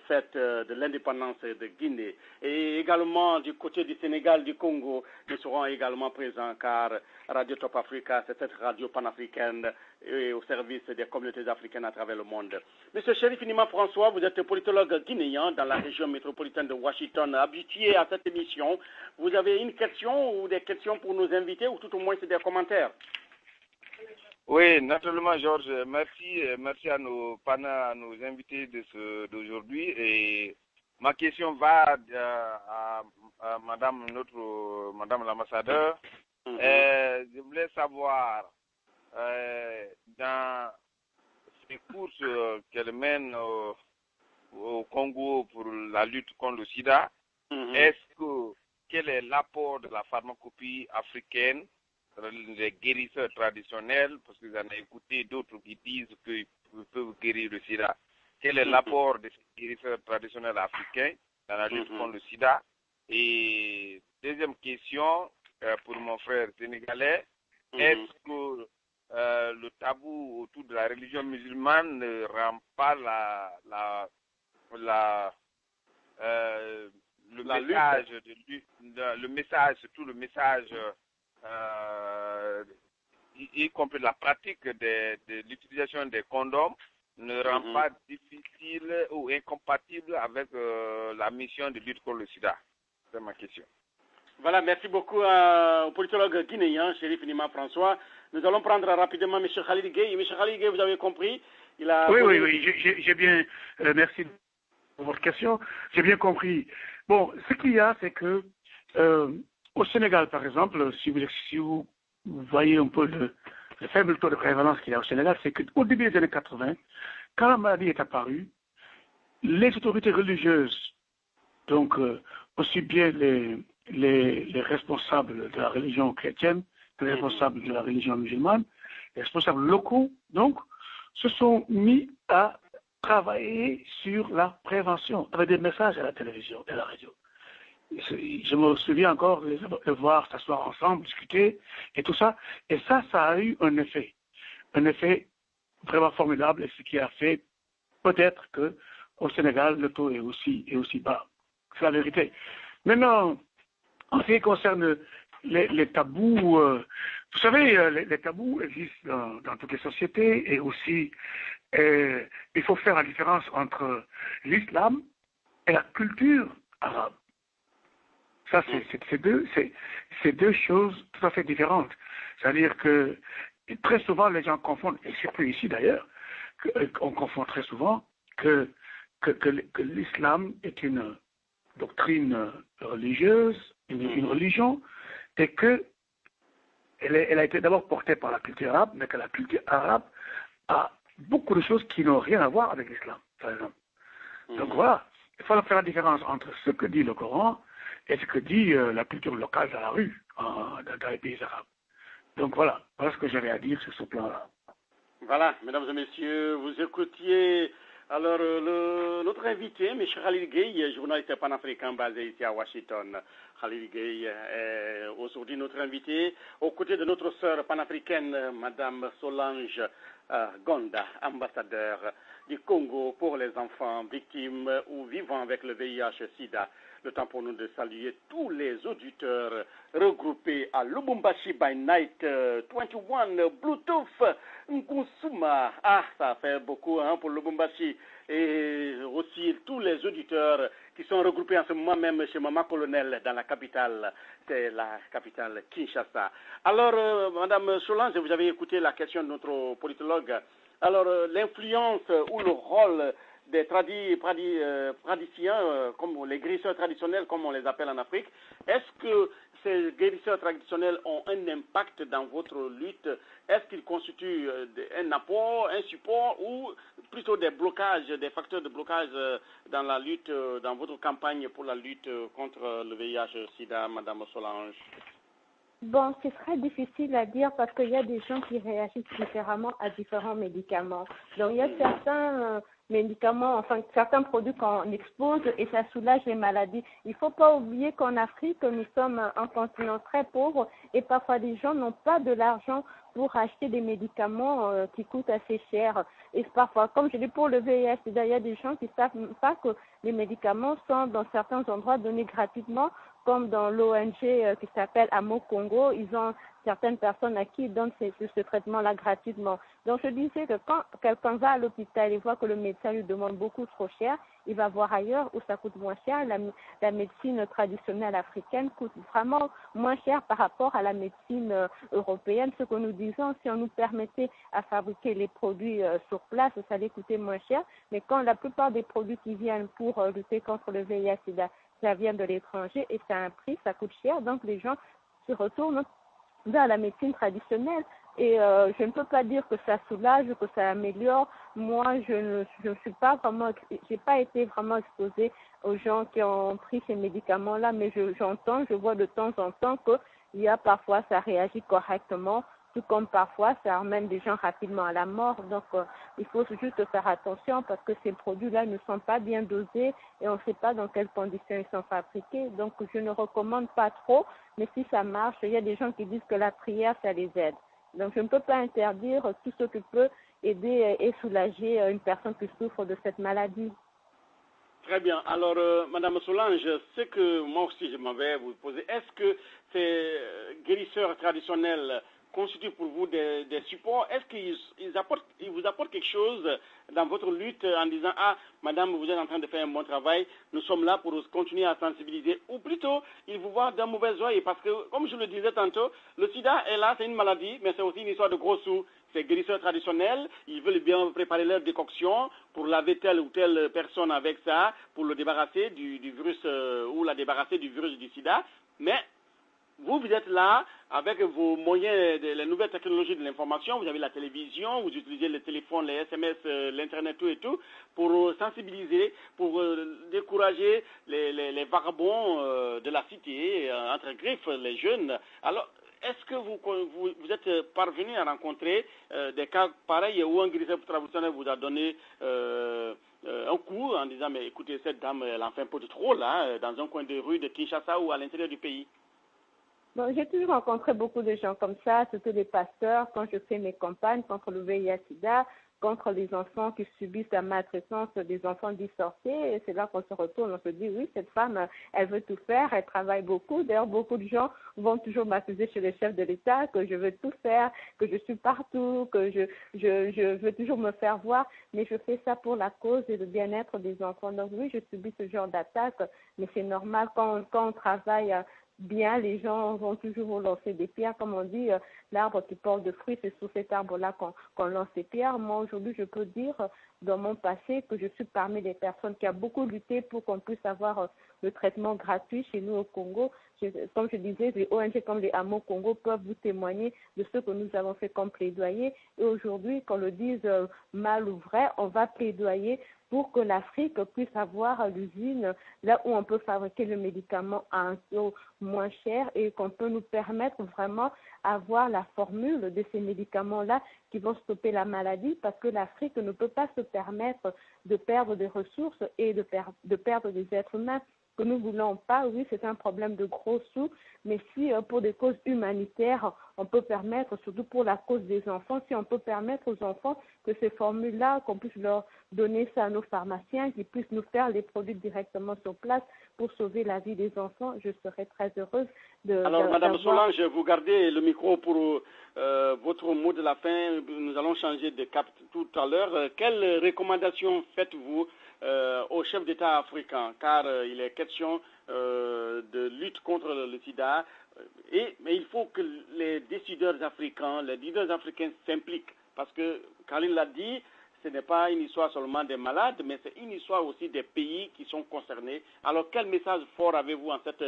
fête de l'indépendance de Guinée. Et également du côté du Sénégal, du Congo, nous serons également présents car Radio Top Africa, c'est cette radio panafricaine et au service des communautés africaines à travers le monde. Monsieur Chérif Nima François, vous êtes politologue guinéen dans la région métropolitaine de Washington, habitué à cette émission. Vous avez une question ou des questions pour nos invités ou tout au moins c'est des commentaires? Oui, naturellement, Georges, merci à nos invités d'aujourd'hui. Et ma question va à Madame l'ambassadeur. Je voulais savoir, dans ces courses qu'elle mène au Congo pour la lutte contre le sida, quel est l'apport de la pharmacopée africaine, les guérisseurs traditionnels, parce que j'en ai écouté d'autres qui disent qu'ils peuvent guérir le sida. Quel est l'apport de ces guérisseurs traditionnels africains dans la lutte contre le sida? Et deuxième question, pour mon frère sénégalais, est-ce que le tabou autour de la religion musulmane ne rend pas le message, y compris la pratique de l'utilisation des condoms, ne rend pas difficile ou incompatible avec la mission de lutte contre le sida? C'est ma question. Voilà, merci beaucoup au politologue guinéen, Chérif Nima François. Nous allons prendre rapidement M. Khalil Gueye. M. Khalil Gueye, vous avez compris. Oui, j'ai bien, merci pour votre question. J'ai bien compris. Bon, ce qu'il y a, c'est que au Sénégal, par exemple, si vous voyez un peu le faible taux de prévalence qu'il y a au Sénégal, c'est qu'au début des années 80, quand la maladie est apparue, les autorités religieuses, donc aussi bien les responsables de la religion chrétienne que les responsables de la religion musulmane, les responsables locaux, donc, se sont mis à travailler sur la prévention avec des messages à la télévision et à la radio. Je me souviens encore de voir s'asseoir ensemble, discuter et tout ça. Et ça a eu un effet vraiment formidable, et ce qui a fait peut-être que au Sénégal, le taux est aussi bas. C'est la vérité. Maintenant, en ce qui concerne les tabous, vous savez, les tabous existent dans toutes les sociétés, et aussi, il faut faire la différence entre l'islam et la culture arabe. Ça, c'est deux choses tout à fait différentes. C'est-à-dire que très souvent, les gens confondent, et surtout ici d'ailleurs, on confond très souvent que l'islam est une doctrine religieuse, une religion, et que elle a été d'abord portée par la culture arabe, mais que la culture arabe a beaucoup de choses qui n'ont rien à voir avec l'islam, par exemple. Donc voilà, il faut faire la différence entre ce que dit le Coran et ce que dit la culture locale dans la rue, dans les pays arabes. Donc voilà ce que j'avais à dire sur ce plan-là. Voilà, mesdames et messieurs, vous écoutiez alors notre invité, M. Khalil Gueye, journaliste panafricain basé ici à Washington. Khalil Gueye est aujourd'hui notre invité, aux côtés de notre sœur panafricaine, Madame Solange Gonda, ambassadeur du Congo pour les enfants victimes ou vivant avec le VIH-Sida. Le temps pour nous de saluer tous les auditeurs regroupés à Lubumbashi by Night 21 Bluetooth Nkusuma. Ah, ça fait beaucoup pour Lubumbashi. Et aussi tous les auditeurs qui sont regroupés en ce moment même chez Maman Colonel dans la capitale. C'est la capitale Kinshasa. Alors, Madame Solange, vous avez écouté la question de notre politologue. Alors, l'influence ou le rôle des praticiens, comme les guérisseurs traditionnels, comme on les appelle en Afrique, est-ce que ces guérisseurs traditionnels ont un impact dans votre lutte? Est-ce qu'ils constituent un apport, un support, ou plutôt des blocages, des facteurs de blocage dans la lutte, dans votre campagne pour la lutte contre le VIH-Sida, Madame Solange? Bon, ce serait difficile à dire parce qu'il y a des gens qui réagissent différemment à différents médicaments. Donc, il y a certains médicaments, enfin, certains produits qu'on expose et ça soulage les maladies. Il ne faut pas oublier qu'en Afrique, nous sommes un continent très pauvre et parfois les gens n'ont pas de l'argent pour acheter des médicaments qui coûtent assez cher. Et parfois, comme je dis pour le VIH, il y a des gens qui ne savent pas que les médicaments sont dans certains endroits donnés gratuitement, comme dans l'ONG qui s'appelle Amo Congo. Ils ont certaines personnes à qui ils donnent ce traitement-là gratuitement. Donc je disais que quand quelqu'un va à l'hôpital et voit que le médecin lui demande beaucoup trop cher, il va voir ailleurs où ça coûte moins cher. La médecine traditionnelle africaine coûte vraiment moins cher par rapport à la médecine européenne. Ce que nous disons, si on nous permettait à fabriquer les produits sur place, ça allait coûter moins cher. Mais quand la plupart des produits qui viennent pour lutter contre le VIH-Sida, ça vient de l'étranger et ça a un prix, ça coûte cher. Donc les gens se retournent vers la médecine traditionnelle. Et je ne peux pas dire que ça soulage, que ça améliore. Moi, je suis pas vraiment, j'ai pas été vraiment exposée aux gens qui ont pris ces médicaments-là, mais je vois de temps en temps qu'il y a parfois ça réagit correctement, tout comme parfois ça amène des gens rapidement à la mort. Donc, il faut juste faire attention parce que ces produits-là ne sont pas bien dosés et on ne sait pas dans quelles conditions ils sont fabriqués. Donc, je ne recommande pas trop, mais si ça marche, il y a des gens qui disent que la prière, ça les aide. Donc, je ne peux pas interdire tout ce qui peut aider et soulager une personne qui souffre de cette maladie. Très bien. Alors, Madame Solange, ce que moi aussi je m'en vais vous poser, est-ce que ces guérisseurs traditionnels constituent pour vous des supports? Est-ce qu'ils vous apportent quelque chose dans votre lutte en disant « Ah, madame, vous êtes en train de faire un bon travail, nous sommes là pour continuer à sensibiliser » ou plutôt, ils vous voient d'un mauvais œil parce que, comme je le disais tantôt, le sida est là, c'est une maladie, mais c'est aussi une histoire de gros sous. Ces guérisseurs traditionnels, ils veulent bien préparer leur décoction pour laver telle ou telle personne avec ça, pour le débarrasser du virus ou la débarrasser du virus du sida, mais vous êtes là avec vos moyens, les nouvelles technologies de l'information, vous avez la télévision, vous utilisez le téléphone, les SMS, l'Internet, tout et tout, pour sensibiliser, pour décourager les vagabonds de la cité, entre griffes, les jeunes. Alors, est-ce que vous êtes parvenu à rencontrer des cas pareils où un guérisseur traditionnel vous a donné un coup en disant, mais écoutez, cette dame, elle en fait un peu de trop, là, dans un coin de rue de Kinshasa ou à l'intérieur du pays? Bon, j'ai toujours rencontré beaucoup de gens comme ça, surtout des pasteurs, quand je fais mes campagnes contre le VIH-Sida, contre les enfants qui subissent la maltraitance des enfants dits sorciers. Et c'est là qu'on se retourne, on se dit, oui, cette femme, elle veut tout faire, elle travaille beaucoup. D'ailleurs, beaucoup de gens vont toujours m'accuser chez le chef de l'État que je veux tout faire, que je suis partout, que je veux toujours me faire voir. Mais je fais ça pour la cause et le bien-être des enfants. Donc oui, je subis ce genre d'attaque, mais c'est normal quand on travaille bien, les gens vont toujours vous lancer des pierres. Comme on dit, l'arbre qui porte de fruits, c'est sous cet arbre-là qu'on lance des pierres. Moi, aujourd'hui, je peux dire, dans mon passé, que je suis parmi les personnes qui a beaucoup lutté pour qu'on puisse avoir le traitement gratuit chez nous au Congo. Comme je disais, les ONG comme les Hameaux Congo peuvent vous témoigner de ce que nous avons fait comme plaidoyer. Et aujourd'hui, qu'on le dise mal ou vrai, on va plaidoyer pour que l'Afrique puisse avoir l'usine là où on peut fabriquer le médicament à un taux moins cher et qu'on peut nous permettre vraiment avoir la formule de ces médicaments-là qui vont stopper la maladie, parce que l'Afrique ne peut pas se permettre de perdre des ressources et de perdre des êtres humains que nous ne voulons pas. Oui, c'est un problème de gros sous, mais si pour des causes humanitaires, on peut permettre, surtout pour la cause des enfants, si on peut permettre aux enfants que ces formules-là, qu'on puisse leur donner ça à nos pharmaciens, qu'ils puissent nous faire les produits directement sur place pour sauver la vie des enfants, je serais très heureuse de... Alors, Madame Solange, vous gardez le micro pour votre mot de la fin. Nous allons changer de cap tout à l'heure. Quelles recommandations faites-vous au chef d'État africain, car il est question de lutte contre le sida, mais il faut que les décideurs africains, les leaders africains s'impliquent, parce que Karine l'a dit, ce n'est pas une histoire seulement des malades, mais c'est une histoire aussi des pays qui sont concernés. Alors quel message fort avez-vous en cette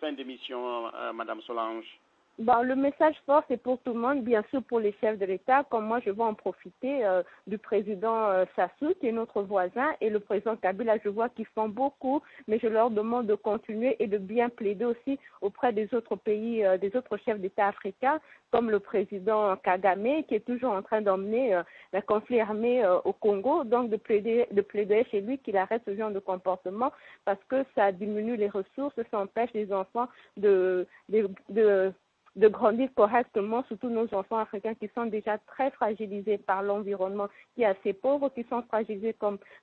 fin d'émission, Madame Solange? Bon, le message fort, c'est pour tout le monde, bien sûr pour les chefs de l'État, comme moi je vais en profiter du président Sassou, qui est notre voisin, et le président Kabila, je vois qu'ils font beaucoup, mais je leur demande de continuer et de bien plaider aussi auprès des autres pays, des autres chefs d'État africains, comme le président Kagame, qui est toujours en train d'emmener le conflit armé au Congo, donc de plaider chez lui qu'il arrête ce genre de comportement, parce que ça diminue les ressources, ça empêche les enfants de grandir correctement, surtout nos enfants africains qui sont déjà très fragilisés par l'environnement, qui est assez pauvre, qui sont fragilisés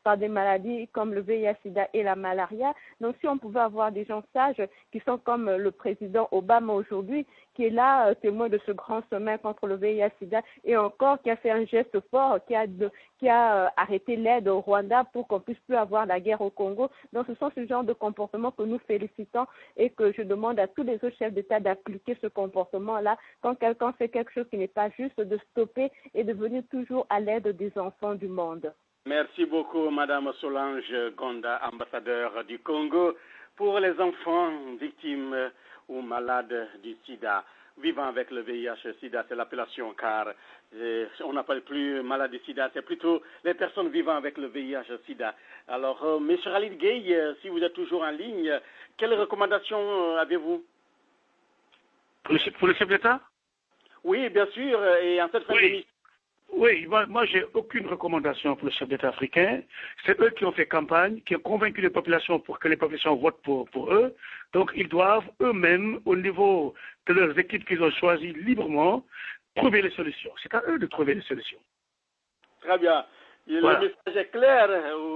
par des maladies comme le VIH-Sida et la malaria. Donc si on pouvait avoir des gens sages qui sont comme le président Obama aujourd'hui, qui est là, témoin de ce grand sommet contre le VIH-Sida, et encore qui a fait un geste fort, qui a arrêté l'aide au Rwanda pour qu'on puisse plus avoir la guerre au Congo. Donc ce sont ce genre de comportements que nous félicitons et que je demande à tous les autres chefs d'État d'appliquer ce comportement-là. Quand quelqu'un fait quelque chose qui n'est pas juste, de stopper et de venir toujours à l'aide des enfants du monde. Merci beaucoup, Madame Solange Gonda, ambassadeur du Congo, pour les enfants victimes ou malades du sida. Vivant avec le VIH-Sida, c'est l'appellation, car on n'appelle plus maladie sida, c'est plutôt les personnes vivant avec le VIH-Sida. Alors, M. Khalid Gueye, si vous êtes toujours en ligne, quelles recommandations avez-vous? Pour le chef d'État? Oui, bien sûr, et en cette fin d'émission. Oui, moi j'ai aucune recommandation pour le chef d'État africain. C'est eux qui ont fait campagne, qui ont convaincu les populations pour que les populations votent pour eux. Donc ils doivent eux-mêmes, au niveau de leurs équipes qu'ils ont choisies librement, trouver les solutions. C'est à eux de trouver les solutions. Très bien. Voilà. Le message est clair.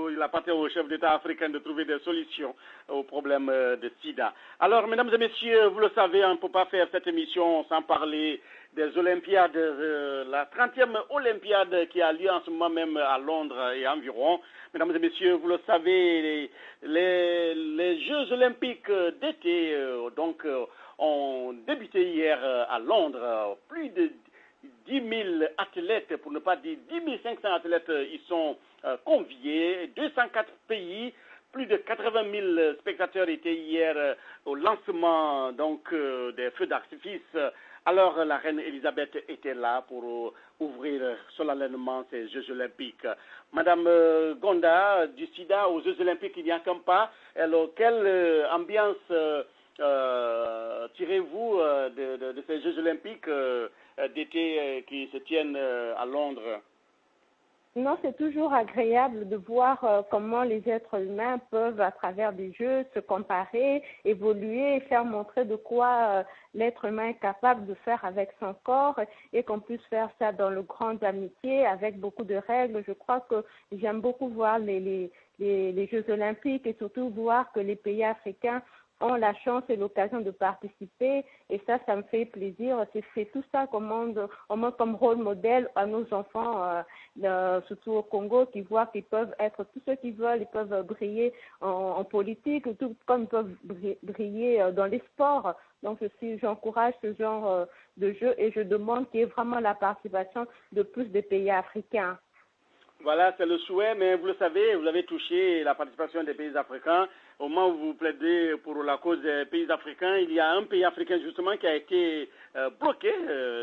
Il appartient au chef d'État africain de trouver des solutions au problème de sida. Alors, mesdames et messieurs, vous le savez, on ne peut pas faire cette émission sans parler des Olympiades, la 30e Olympiade qui a lieu en ce moment même à Londres et environ. Mesdames et messieurs, vous le savez, les Jeux Olympiques d'été ont débuté hier à Londres. Plus de 10 000 athlètes, pour ne pas dire 10 500 athlètes, ils sont conviés, 204 pays, plus de 80 000 spectateurs étaient hier au lancement des feux d'artifice. Alors la reine Elisabeth était là pour ouvrir solennellement ces Jeux Olympiques. Madame Gonda, du sida aux Jeux Olympiques, il n'y a qu'un pas. Alors quelle ambiance tirez-vous de ces Jeux Olympiques d'été qui se tiennent à Londres? Non, c'est toujours agréable de voir comment les êtres humains peuvent, à travers des jeux, se comparer, évoluer et faire montrer de quoi l'être humain est capable de faire avec son corps et qu'on puisse faire ça dans le grand amitié avec beaucoup de règles. Je crois que j'aime beaucoup voir les Jeux olympiques et surtout voir que les pays africains ont la chance et l'occasion de participer et ça me fait plaisir. C'est tout ça qu'on montre comme rôle modèle à nos enfants, surtout au Congo, qui voient qu'ils peuvent être tout ce qu'ils veulent, ils peuvent briller en politique, tout comme ils peuvent briller dans les sports. Donc j'encourage ce genre de jeu et je demande qu'il y ait vraiment la participation de plus de pays africains. Voilà, c'est le souhait, mais vous le savez, vous avez touché la participation des pays africains. Au moment où vous plaidez pour la cause des pays africains, il y a un pays africain justement qui a été bloqué.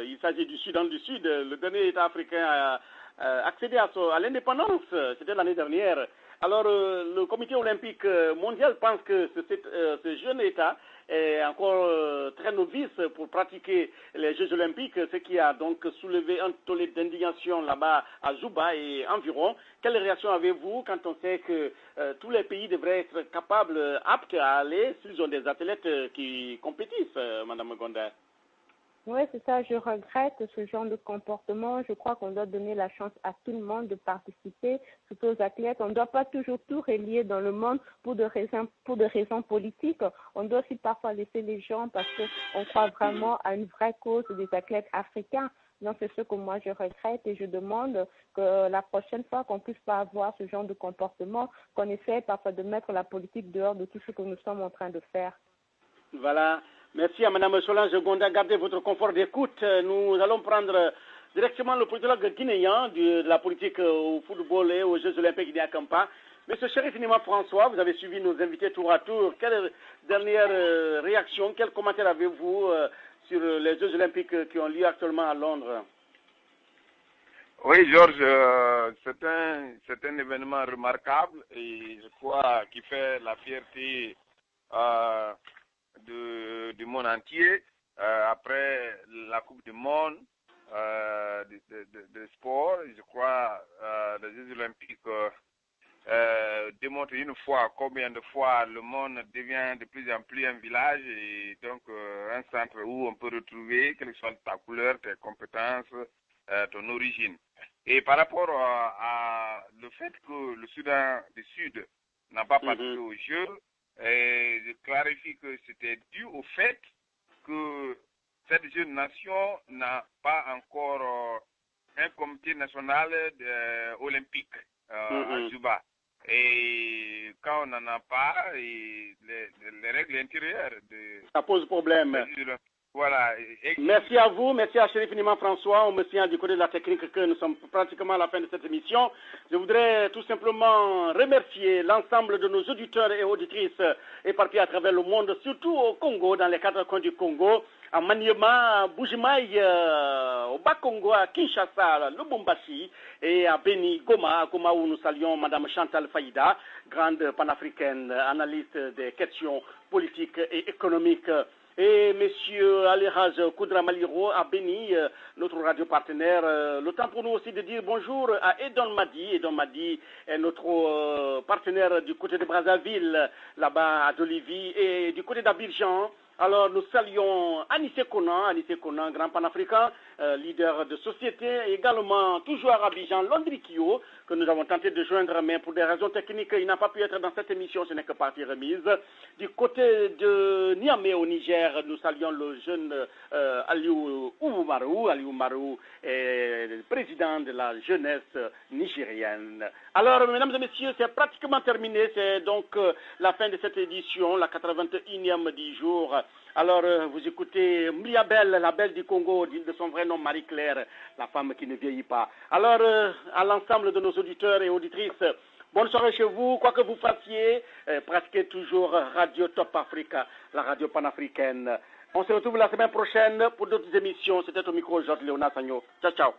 Il s'agit du Soudan du Sud. Le dernier État africain a accédé à l'indépendance. C'était l'année dernière. Alors, le comité olympique mondial pense que ce jeune État est encore très novice pour pratiquer les Jeux olympiques, ce qui a donc soulevé un tollé d'indignation là-bas à Juba et environ. Quelle réaction avez-vous quand on sait que tous les pays devraient être capables, aptes à aller s'ils ont des athlètes qui compétissent, Madame Gonda? Oui, c'est ça. Je regrette ce genre de comportement. Je crois qu'on doit donner la chance à tout le monde de participer, surtout aux athlètes. On ne doit pas toujours tout relier dans le monde pour des raisons politiques. On doit aussi parfois laisser les gens parce qu'on croit vraiment à une vraie cause des athlètes africains. Donc, c'est ce que moi je regrette et je demande que la prochaine fois qu'on puisse pas avoir ce genre de comportement, qu'on essaie parfois de mettre la politique dehors de tout ce que nous sommes en train de faire. Voilà. Merci à Mme Solange Gonda. Gardez votre confort d'écoute. Nous allons prendre directement le politologue guinéen de la politique au football et aux Jeux olympiques d'Akampa. Monsieur Chérif Nima François, vous avez suivi nos invités tour à tour. Quelle dernière réaction, quel commentaire avez-vous sur les Jeux olympiques qui ont lieu actuellement à Londres? Oui, Georges, c'est un événement remarquable et je crois qu'il fait la fierté du monde entier. Après la Coupe du Monde de sport, je crois les Jeux olympiques démontrent une fois combien de fois le monde devient de plus en plus un village et donc un centre où on peut retrouver quelle que soit ta couleur, tes compétences, ton origine. Et par rapport à le fait que le Soudan du Sud n'a pas participé aux Jeux, je clarifie que c'était dû au fait que cette jeune nation n'a pas encore un comité national olympique à Juba. Et quand on n'en a pas, les règles intérieures ça pose problème. Voilà. Merci à vous, merci à Chérif Nima François. On me signale du côté de la technique que nous sommes pratiquement à la fin de cette émission. Je voudrais tout simplement remercier l'ensemble de nos auditeurs et auditrices éparpillés à travers le monde, surtout au Congo, dans les 4 coins du Congo, à Maniema, à Bujimaï, au Bas-Congo, à Kinshasa, à Lubumbashi et à Beni, Goma, où nous saluons Madame Chantal Faïda, grande panafricaine, analyste des questions politiques et économiques. Et Monsieur Aliraj Koudra Maliro à Beni, notre radio partenaire. Le temps pour nous aussi de dire bonjour à Edon Madi. Edon Madi est notre partenaire du côté de Brazzaville, là-bas à Dolivi, et du côté d'Abidjan. Alors nous saluons Anissé Konan, grand panafricain, leader de société, également toujours à Abidjan, Londrikio, que nous avons tenté de joindre, mais pour des raisons techniques, il n'a pas pu être dans cette émission, ce n'est que partie remise. Du côté de Niamey au Niger, nous saluons le jeune Aliou Marou, est président de la jeunesse nigérienne. Alors, mesdames et messieurs, c'est pratiquement terminé, c'est donc la fin de cette édition, la 81e du jour. Alors, vous écoutez Mliabel, la belle du Congo, de son vrai nom Marie-Claire, la femme qui ne vieillit pas. Alors, à l'ensemble de nos auditeurs et auditrices, bonne soirée chez vous, quoi que vous fassiez, pratiquez toujours Radio Top Africa, la radio panafricaine. On se retrouve la semaine prochaine pour d'autres émissions. C'était au micro Georges Léonard Sagno. Ciao, ciao.